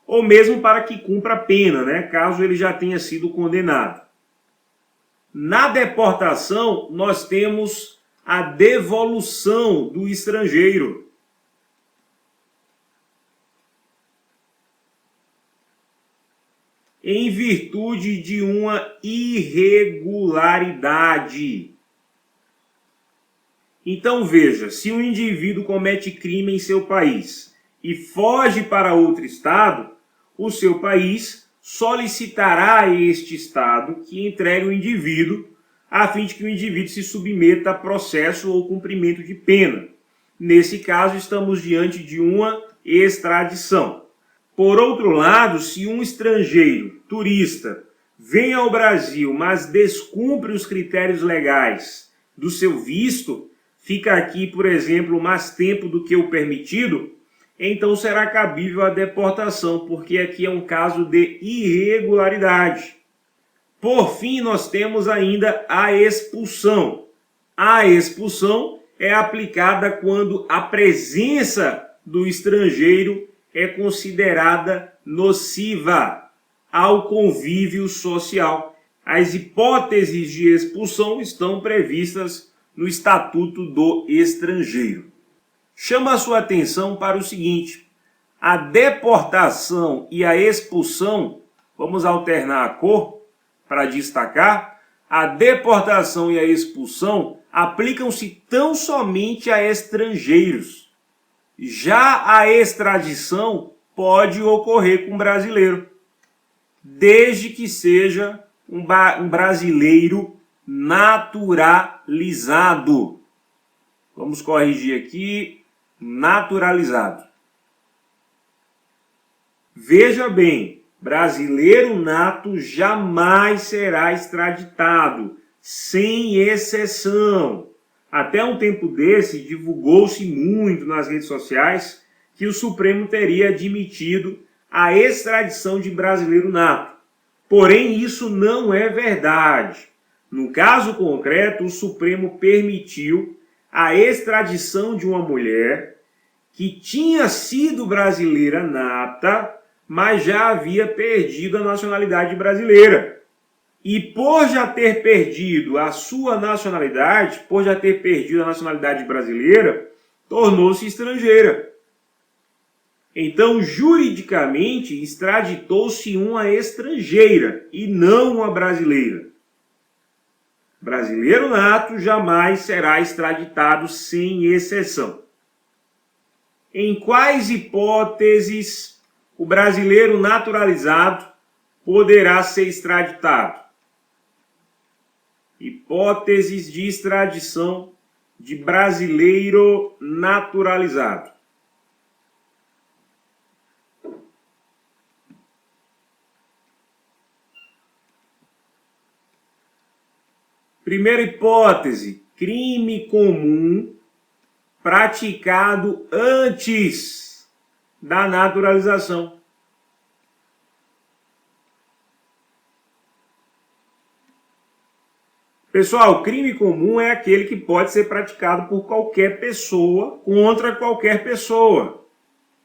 Ou mesmo para que cumpra a pena, caso ele já tenha sido condenado. Na deportação, nós temos a devolução do estrangeiro. Em virtude de uma irregularidade. Então veja, se um indivíduo comete crime em seu país e foge para outro estado, o seu país solicitará a este estado que entregue o indivíduo a fim de que o indivíduo se submeta a processo ou cumprimento de pena. Nesse caso, estamos diante de uma extradição. Por outro lado, se um estrangeiro, turista, vem ao Brasil, mas descumpre os critérios legais do seu visto, fica aqui, por exemplo, mais tempo do que o permitido, então será cabível a deportação, porque aqui é um caso de irregularidade. Por fim, nós temos ainda a expulsão. A expulsão é aplicada quando a presença do estrangeiro é considerada nociva ao convívio social. As hipóteses de expulsão estão previstas no Estatuto do Estrangeiro. Chama a sua atenção para o seguinte: a deportação e a expulsão, vamos alternar a cor para destacar, a deportação e a expulsão aplicam-se tão somente a estrangeiros. Já a extradição pode ocorrer com brasileiro, desde que seja um brasileiro naturalizado. Vamos corrigir aqui, naturalizado. Veja bem, brasileiro nato jamais será extraditado, sem exceção. Até um tempo desse, divulgou-se muito nas redes sociais que o Supremo teria admitido a extradição de brasileiro nato. Porém, isso não é verdade. No caso concreto, o Supremo permitiu a extradição de uma mulher que tinha sido brasileira nata, mas já havia perdido a nacionalidade brasileira. E por já ter perdido a sua nacionalidade, por já ter perdido a nacionalidade brasileira, tornou-se estrangeira. Então, juridicamente, extraditou-se uma estrangeira e não uma brasileira. Brasileiro nato jamais será extraditado sem exceção. Em quais hipóteses o brasileiro naturalizado poderá ser extraditado? Hipóteses de extradição de brasileiro naturalizado. Primeira hipótese, crime comum praticado antes da naturalização. Pessoal, crime comum é aquele que pode ser praticado por qualquer pessoa contra qualquer pessoa.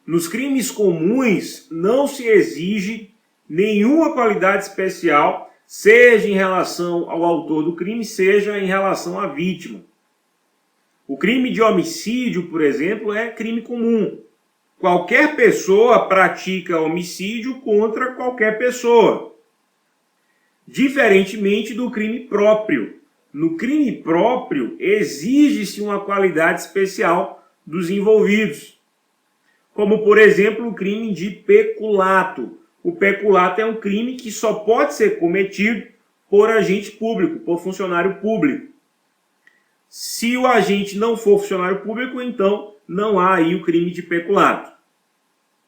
Nos crimes comuns não se exige nenhuma qualidade especial, seja em relação ao autor do crime, seja em relação à vítima. O crime de homicídio, por exemplo, é crime comum. Qualquer pessoa pratica homicídio contra qualquer pessoa. Diferentemente do crime próprio. No crime próprio, exige-se uma qualidade especial dos envolvidos. Como, por exemplo, o crime de peculato. O peculato é um crime que só pode ser cometido por agente público, por funcionário público. Se o agente não for funcionário público, então não há aí o crime de peculato.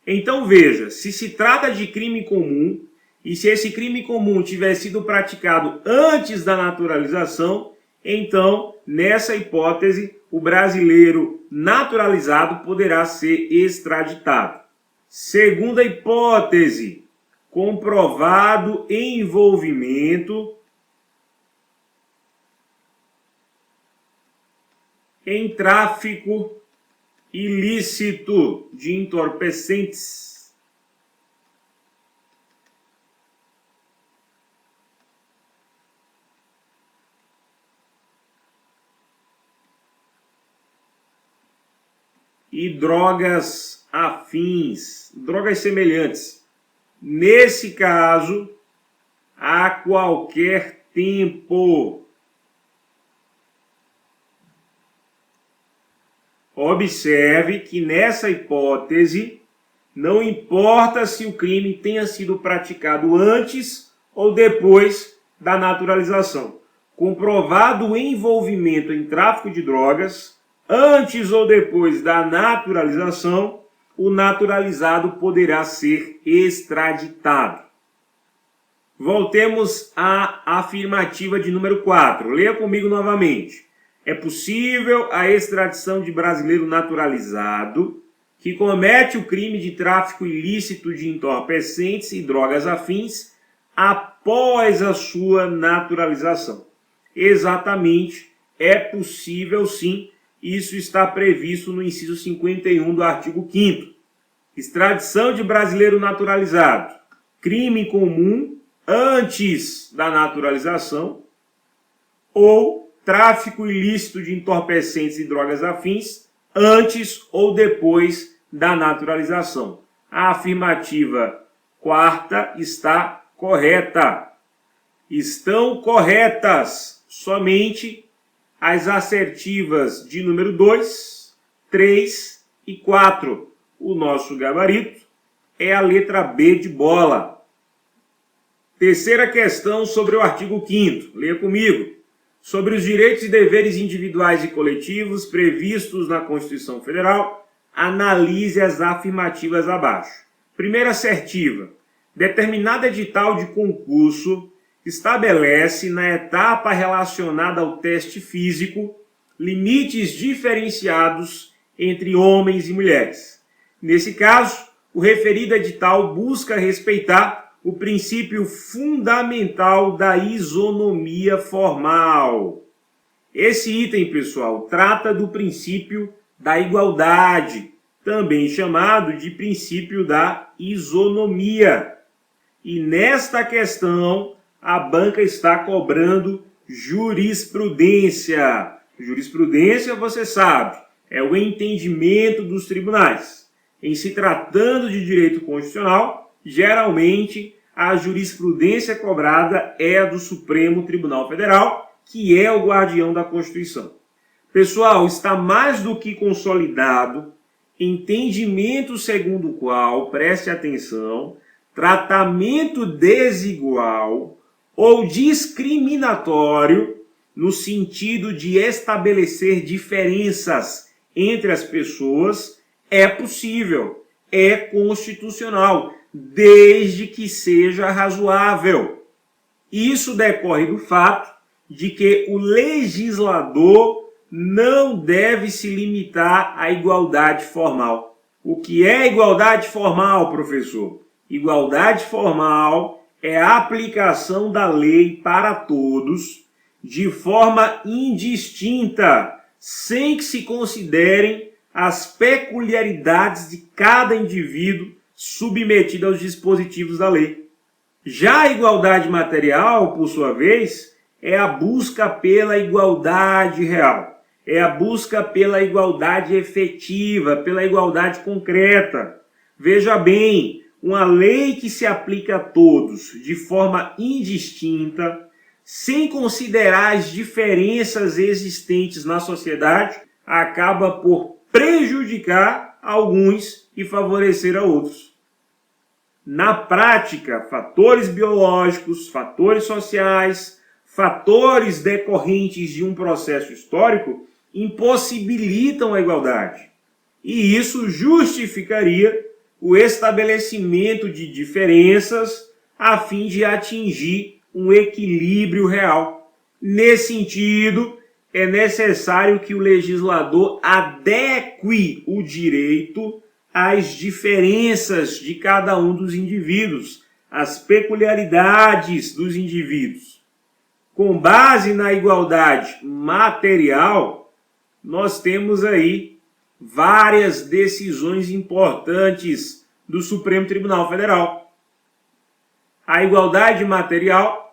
Então veja, se se trata de crime comum, e se esse crime comum tiver sido praticado antes da naturalização, então, nessa hipótese, o brasileiro naturalizado poderá ser extraditado. Segunda hipótese, comprovado envolvimento em tráfico ilícito de entorpecentes. E drogas afins, drogas semelhantes. Nesse caso, a qualquer tempo. Observe que nessa hipótese, não importa se o crime tenha sido praticado antes ou depois da naturalização. Comprovado o envolvimento em tráfico de drogas, antes ou depois da naturalização, o naturalizado poderá ser extraditado. Voltemos à afirmativa de número 4. Leia comigo novamente. É possível a extradição de brasileiro naturalizado que comete o crime de tráfico ilícito de entorpecentes e drogas afins após a sua naturalização. Exatamente, é possível sim, isso está previsto no inciso 51 do artigo 5º. Extradição de brasileiro naturalizado, crime comum antes da naturalização, ou tráfico ilícito de entorpecentes e drogas afins antes ou depois da naturalização. A afirmativa quarta está correta. Estão corretas somente as assertivas de número 2, 3 e 4. O nosso gabarito é a letra B de bola. Terceira questão sobre o artigo 5º. Leia comigo. Sobre os direitos e deveres individuais e coletivos previstos na Constituição Federal, analise as afirmativas abaixo. Primeira assertiva. Determinado edital de concurso estabelece, na etapa relacionada ao teste físico, limites diferenciados entre homens e mulheres. Nesse caso, o referido edital busca respeitar o princípio fundamental da isonomia formal. Esse item, pessoal, trata do princípio da igualdade, também chamado de princípio da isonomia. E nesta questão, a banca está cobrando jurisprudência. Jurisprudência, você sabe, é o entendimento dos tribunais. Em se tratando de direito constitucional, geralmente a jurisprudência cobrada é a do Supremo Tribunal Federal, que é o guardião da Constituição. Pessoal, está mais do que consolidado entendimento segundo o qual, preste atenção, tratamento desigual ou discriminatório no sentido de estabelecer diferenças entre as pessoas é possível, é constitucional, desde que seja razoável. Isso decorre do fato de que o legislador não deve se limitar à igualdade formal. O que é igualdade formal, professor? Igualdade formal é a aplicação da lei para todos de forma indistinta, sem que se considerem as peculiaridades de cada indivíduo submetido aos dispositivos da lei. Já a igualdade material, por sua vez, é a busca pela igualdade real, é a busca pela igualdade efetiva, pela igualdade concreta. Veja bem, uma lei que se aplica a todos de forma indistinta, sem considerar as diferenças existentes na sociedade, acaba por prejudicar alguns e favorecer a outros. Na prática, fatores biológicos, fatores sociais, fatores decorrentes de um processo histórico impossibilitam a igualdade. E isso justificaria o estabelecimento de diferenças a fim de atingir um equilíbrio real. Nesse sentido, é necessário que o legislador adeque o direito às diferenças de cada um dos indivíduos, às peculiaridades dos indivíduos. Com base na igualdade material, nós temos aí várias decisões importantes do Supremo Tribunal Federal. A igualdade material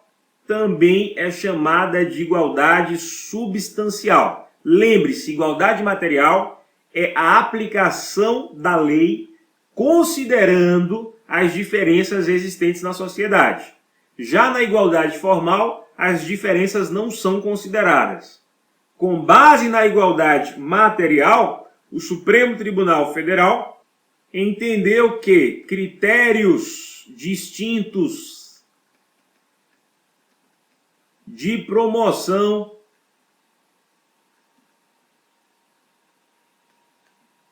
também é chamada de igualdade substancial. Lembre-se, igualdade material é a aplicação da lei considerando as diferenças existentes na sociedade. Já na igualdade formal, as diferenças não são consideradas. Com base na igualdade material, o Supremo Tribunal Federal entendeu que critérios distintos de promoção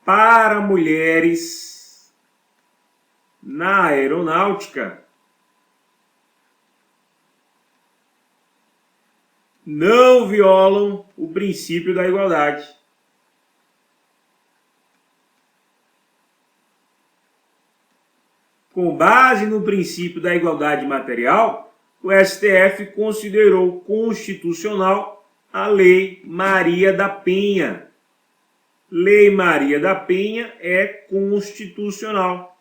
para mulheres na aeronáutica não violam o princípio da igualdade. Com base no princípio da igualdade material, o STF considerou constitucional a Lei Maria da Penha. Lei Maria da Penha é constitucional.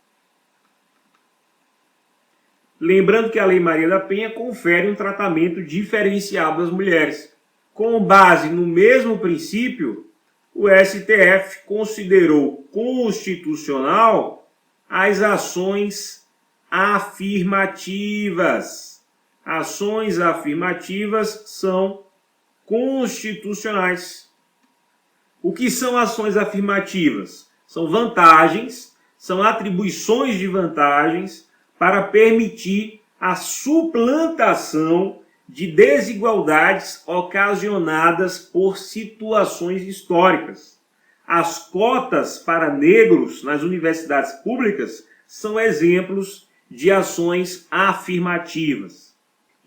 Lembrando que a Lei Maria da Penha confere um tratamento diferenciado às mulheres. Com base no mesmo princípio, o STF considerou constitucional as ações afirmativas. Ações afirmativas são constitucionais. O que são ações afirmativas? São vantagens, são atribuições de vantagens para permitir a suplantação de desigualdades ocasionadas por situações históricas. As cotas para negros nas universidades públicas são exemplos de ações afirmativas.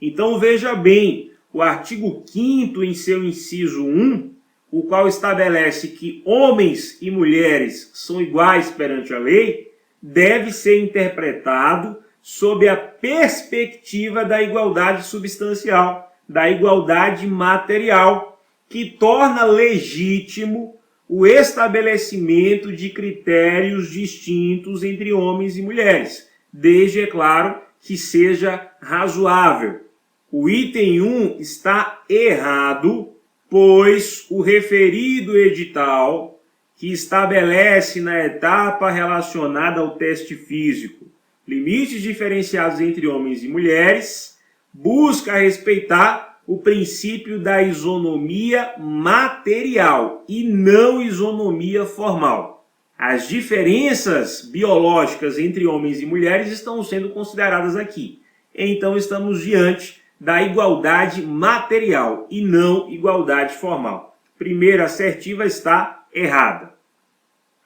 Então veja bem, o artigo 5º em seu inciso 1, o qual estabelece que homens e mulheres são iguais perante a lei, deve ser interpretado sob a perspectiva da igualdade substancial, da igualdade material, que torna legítimo o estabelecimento de critérios distintos entre homens e mulheres, desde, é claro, que seja razoável. O item 1 está errado, pois o referido edital, que estabelece na etapa relacionada ao teste físico limites diferenciados entre homens e mulheres, busca respeitar o princípio da isonomia material e não isonomia formal. As diferenças biológicas entre homens e mulheres estão sendo consideradas aqui. Então estamos diante da igualdade material e não igualdade formal. Primeira assertiva está errada.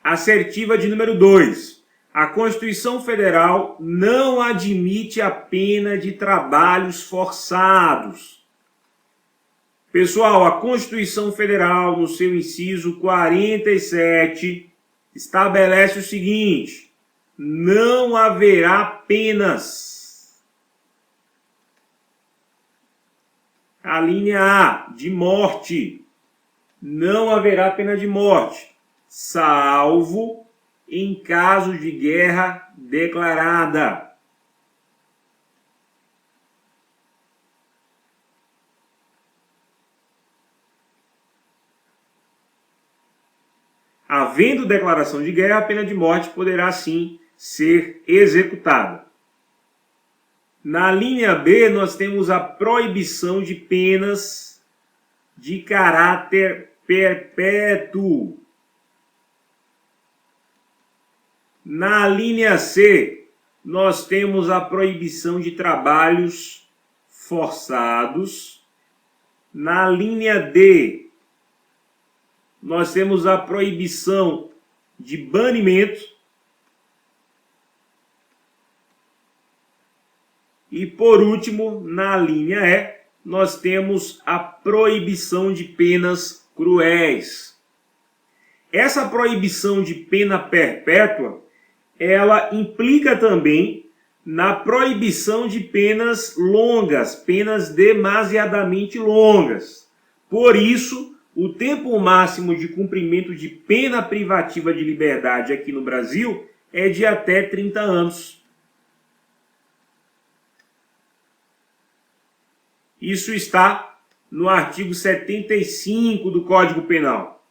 Assertiva de número 2. A Constituição Federal não admite a pena de trabalhos forçados. Pessoal, a Constituição Federal, no seu inciso 47, estabelece o seguinte: não haverá penas. A linha A, de morte. Não haverá pena de morte, salvo em caso de guerra declarada. Havendo declaração de guerra, a pena de morte poderá sim ser executada. Na linha B, nós temos a proibição de penas de caráter perpétuo. Na linha C, nós temos a proibição de trabalhos forçados. Na linha D, nós temos a proibição de banimento. E por último, na linha E, nós temos a proibição de penas cruéis. Essa proibição de pena perpétua, ela implica também na proibição de penas longas, penas demasiadamente longas. Por isso, o tempo máximo de cumprimento de pena privativa de liberdade aqui no Brasil é de até 30 anos. Isso está no artigo 75 do Código Penal.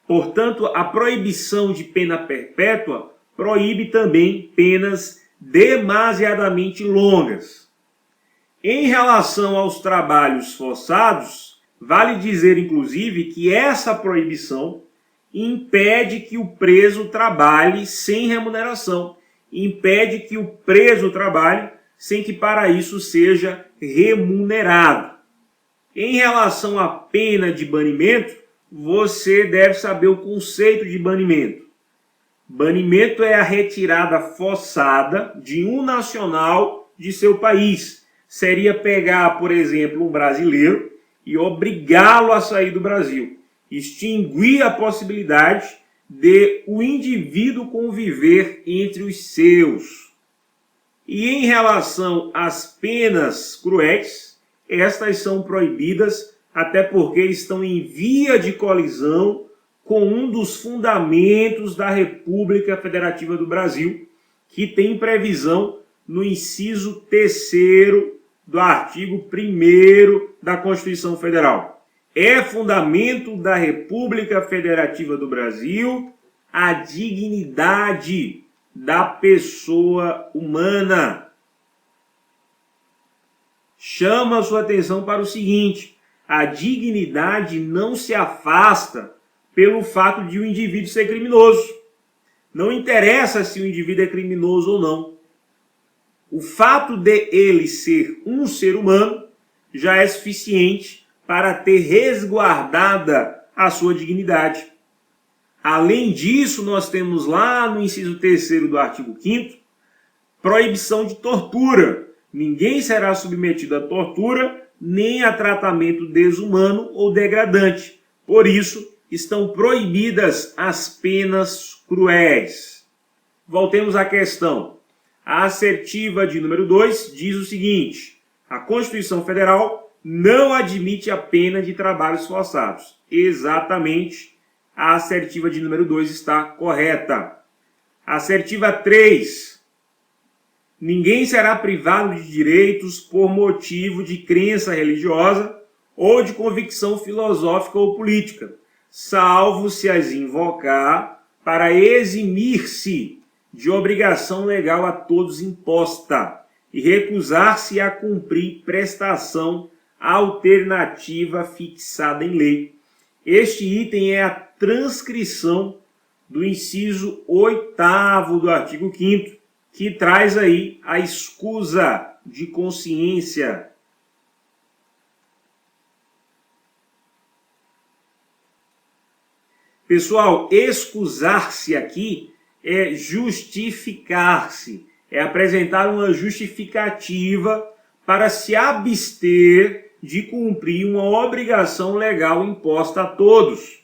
Portanto, a proibição de pena perpétua proíbe também penas demasiadamente longas. Em relação aos trabalhos forçados, vale dizer, inclusive, que essa proibição impede que o preso trabalhe sem remuneração, impede que o preso trabalhe sem que para isso seja remunerado. Em relação à pena de banimento, você deve saber o conceito de banimento. Banimento é a retirada forçada de um nacional de seu país. Seria pegar, por exemplo, um brasileiro e obrigá-lo a sair do Brasil. Extinguir a possibilidade de o indivíduo conviver entre os seus. E em relação às penas cruéis, estas são proibidas, até porque estão em via de colisão com um dos fundamentos da República Federativa do Brasil, que tem previsão no inciso 3º do artigo 1º da Constituição Federal. É fundamento da República Federativa do Brasil a dignidade da pessoa humana. Chama a sua atenção para o seguinte: a dignidade não se afasta pelo fato de o indivíduo ser criminoso. Não interessa se o indivíduo é criminoso ou não. O fato de ele ser um ser humano já é suficiente para ter resguardada a sua dignidade. Além disso, nós temos lá no inciso 3º do artigo 5º, proibição de tortura. Ninguém será submetido à tortura nem a tratamento desumano ou degradante. Por isso, estão proibidas as penas cruéis. Voltemos à questão. A assertiva de número 2 diz o seguinte: a Constituição Federal não admite a pena de trabalhos forçados. Exatamente, a assertiva de número 2 está correta. Assertiva 3. Ninguém será privado de direitos por motivo de crença religiosa ou de convicção filosófica ou política, salvo se as invocar para eximir-se de obrigação legal a todos imposta e recusar-se a cumprir prestação alternativa fixada em lei. Este item é a transcrição do inciso 8º do artigo 5º, que traz aí a escusa de consciência. Pessoal, excusar-se aqui é justificar-se, é apresentar uma justificativa para se abster de cumprir uma obrigação legal imposta a todos.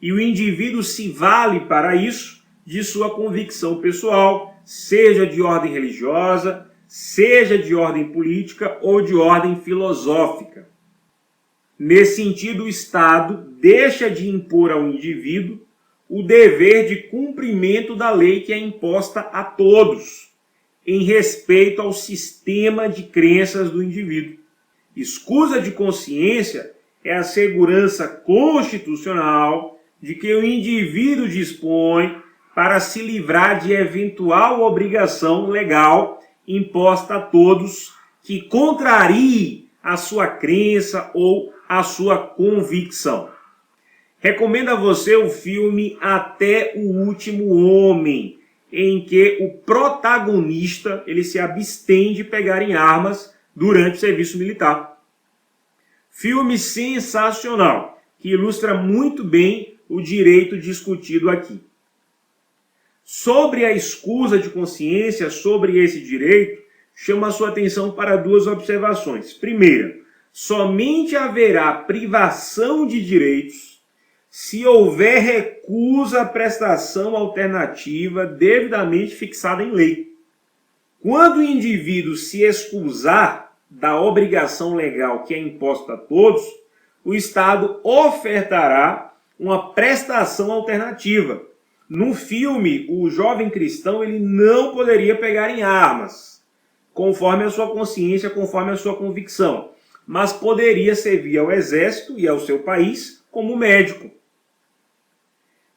E o indivíduo se vale para isso de sua convicção pessoal, seja de ordem religiosa, seja de ordem política ou de ordem filosófica. Nesse sentido, o Estado deixa de impor ao indivíduo o dever de cumprimento da lei que é imposta a todos, em respeito ao sistema de crenças do indivíduo. Escusa de consciência é a segurança constitucional de que o indivíduo dispõe para se livrar de eventual obrigação legal imposta a todos que contrarie a sua crença ou a sua convicção. Recomendo a você o filme Até o Último Homem, em que o protagonista ele se abstém de pegar em armas durante o serviço militar. Filme sensacional, que ilustra muito bem o direito discutido aqui. Sobre a escusa de consciência, sobre esse direito, chama a sua atenção para duas observações. Primeira, somente haverá privação de direitos se houver recusa à prestação alternativa devidamente fixada em lei. Quando o indivíduo se excusar da obrigação legal que é imposta a todos, o Estado ofertará uma prestação alternativa. No filme, o jovem cristão ele não poderia pegar em armas, conforme a sua consciência, conforme a sua convicção, mas poderia servir ao exército e ao seu país como médico.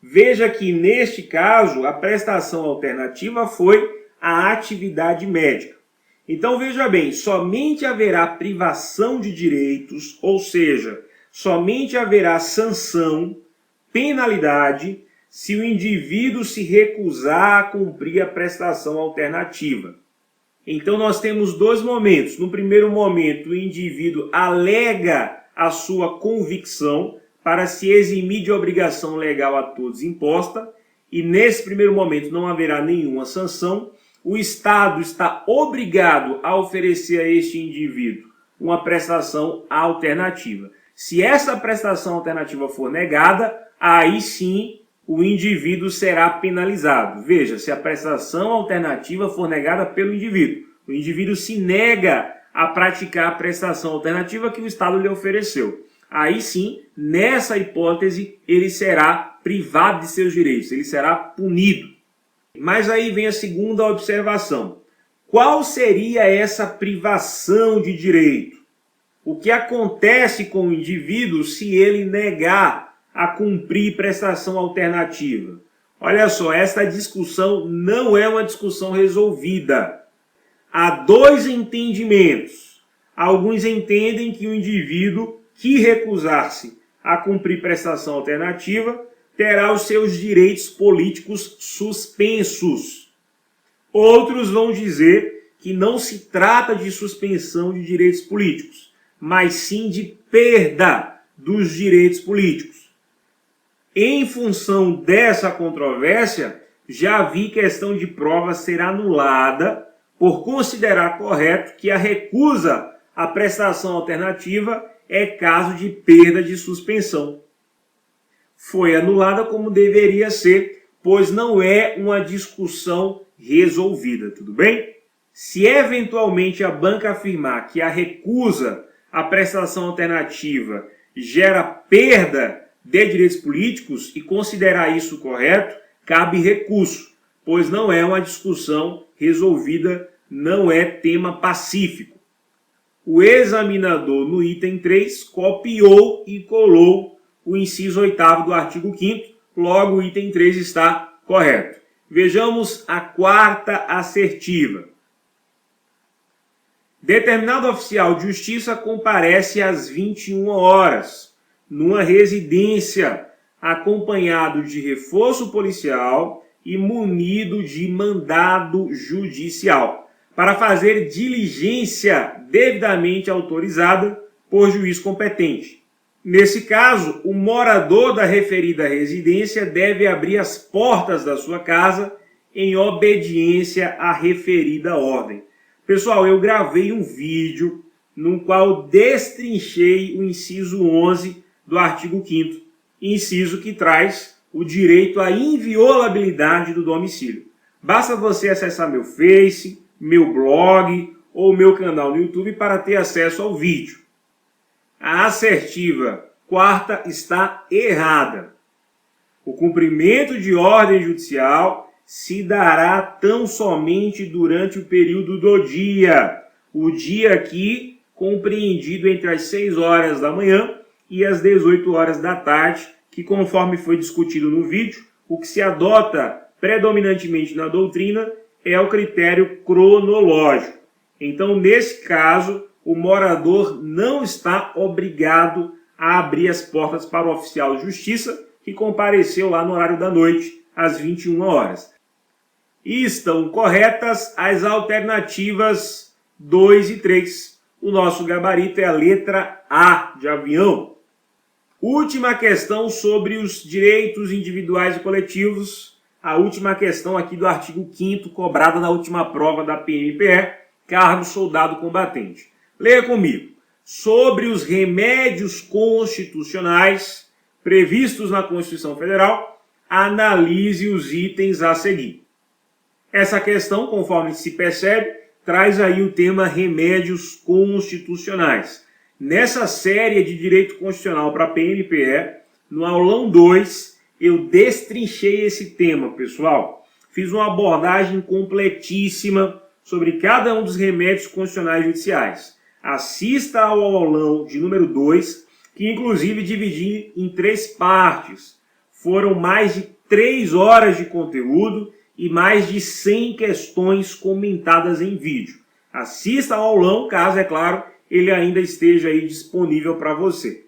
Veja que, neste caso, a prestação alternativa foi a atividade médica. Então, veja bem, somente haverá privação de direitos, ou seja, somente haverá sanção, penalidade, se o indivíduo se recusar a cumprir a prestação alternativa. Então, nós temos dois momentos. No primeiro momento, o indivíduo alega a sua convicção para se eximir de obrigação legal a todos imposta, e nesse primeiro momento não haverá nenhuma sanção. O Estado está obrigado a oferecer a este indivíduo uma prestação alternativa. Se essa prestação alternativa for negada, aí sim o indivíduo será penalizado. Veja, se a prestação alternativa for negada pelo indivíduo. O indivíduo se nega a praticar a prestação alternativa que o Estado lhe ofereceu. Aí sim, nessa hipótese, ele será privado de seus direitos, ele será punido. Mas aí vem a segunda observação. Qual seria essa privação de direito? O que acontece com o indivíduo se ele negar a cumprir prestação alternativa? Olha só, esta discussão não é uma discussão resolvida. Há dois entendimentos. Alguns entendem que o indivíduo que recusar-se a cumprir prestação alternativa terá os seus direitos políticos suspensos. Outros vão dizer que não se trata de suspensão de direitos políticos, mas sim de perda dos direitos políticos. Em função dessa controvérsia, já vi questão de prova ser anulada por considerar correto que a recusa à prestação alternativa é caso de perda de suspensão. Foi anulada como deveria ser, pois não é uma discussão resolvida, tudo bem? Se eventualmente a banca afirmar que a recusa à prestação alternativa gera perda de direitos políticos e considerar isso correto, cabe recurso, pois não é uma discussão resolvida, não é tema pacífico. O examinador, no item 3, copiou e colou o inciso 8º do artigo 5º, logo o item 3 está correto. Vejamos a quarta assertiva. Determinado oficial de justiça comparece às 21 horas, numa residência, acompanhado de reforço policial e munido de mandado judicial, para fazer diligência devidamente autorizada por juiz competente. Nesse caso, o morador da referida residência deve abrir as portas da sua casa em obediência à referida ordem. Pessoal, eu gravei um vídeo no qual destrinchei o inciso 11 do artigo 5º, inciso que traz o direito à inviolabilidade do domicílio. Basta você acessar meu Face, meu blog ou meu canal no YouTube para ter acesso ao vídeo. A assertiva quarta está errada. O cumprimento de ordem judicial se dará tão somente durante o período do dia. O dia aqui compreendido entre as 6 horas da manhã e as 18 horas da tarde, que conforme foi discutido no vídeo, o que se adota predominantemente na doutrina é o critério cronológico. Então, nesse caso, o morador não está obrigado a abrir as portas para o oficial de justiça que compareceu lá no horário da noite, às 21 horas. E estão corretas as alternativas 2 e 3. O nosso gabarito é a letra A de avião. Última questão sobre os direitos individuais e coletivos. A última questão aqui do artigo 5º, cobrada na última prova da PMPE, cargo soldado combatente. Leia comigo. Sobre os remédios constitucionais previstos na Constituição Federal, analise os itens a seguir. Essa questão, conforme se percebe, traz aí o tema remédios constitucionais. Nessa série de direito constitucional para a PMPE, no aulão 2, eu destrinchei esse tema, pessoal. Fiz uma abordagem completíssima sobre cada um dos remédios constitucionais judiciais. Assista ao aulão de número 2, que inclusive dividi em 3 partes. Foram mais de 3 horas de conteúdo e mais de 100 questões comentadas em vídeo. Assista ao aulão, caso, é claro, ele ainda esteja aí disponível para você.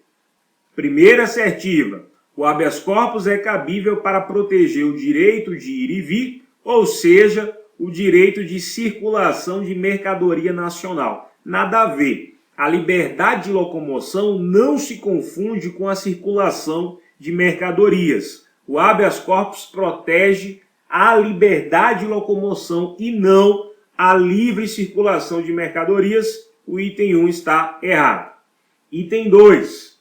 Primeira assertiva: o habeas corpus é cabível para proteger o direito de ir e vir, ou seja, o direito de circulação de mercadoria nacional. Nada a ver. A liberdade de locomoção não se confunde com a circulação de mercadorias. O habeas corpus protege a liberdade de locomoção e não a livre circulação de mercadorias. O item 1 está errado. Item 2.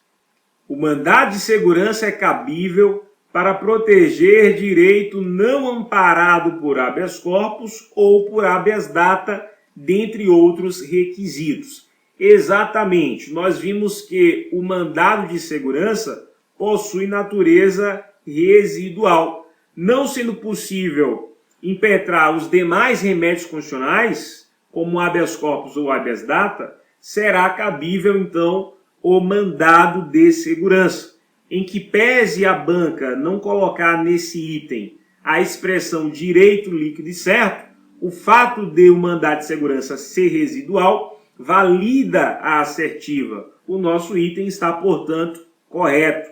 O mandado de segurança é cabível para proteger direito não amparado por habeas corpus ou por habeas data dentre outros requisitos. Exatamente, nós vimos que o mandado de segurança possui natureza residual, não sendo possível impetrar os demais remédios constitucionais, como o habeas corpus ou habeas data, será cabível, então, o mandado de segurança, em que pese a banca não colocar nesse item a expressão direito líquido e certo, o fato de o mandado de segurança ser residual valida a assertiva. O nosso item está, portanto, correto.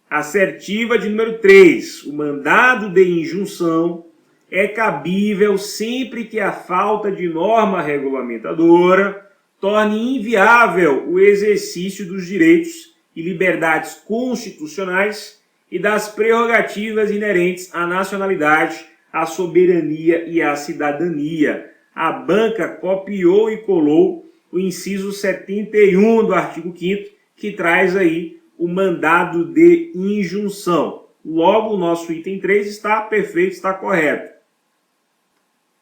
Assertiva de número 3. O mandado de injunção é cabível sempre que a falta de norma regulamentadora torne inviável o exercício dos direitos e liberdades constitucionais e das prerrogativas inerentes à nacionalidade, à soberania e à cidadania. A banca copiou e colou o inciso 71 do artigo 5º, que traz aí o mandado de injunção. Logo, o nosso item 3 está perfeito, está correto.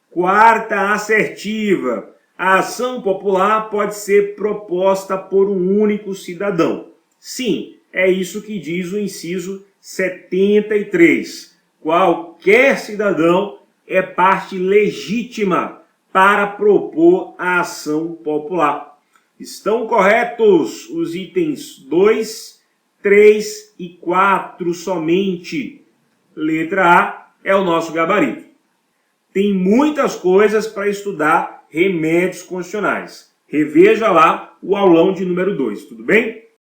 Quarta assertiva. A ação popular pode ser proposta por um único cidadão. Sim, é isso que diz o inciso 73. Qualquer cidadão é parte legítima para propor a ação popular. Estão corretos os itens 2, 3 e 4 somente. Letra A é o nosso gabarito. Tem muitas coisas para estudar remédios constitucionais. Reveja lá o aulão de número 2, tudo bem?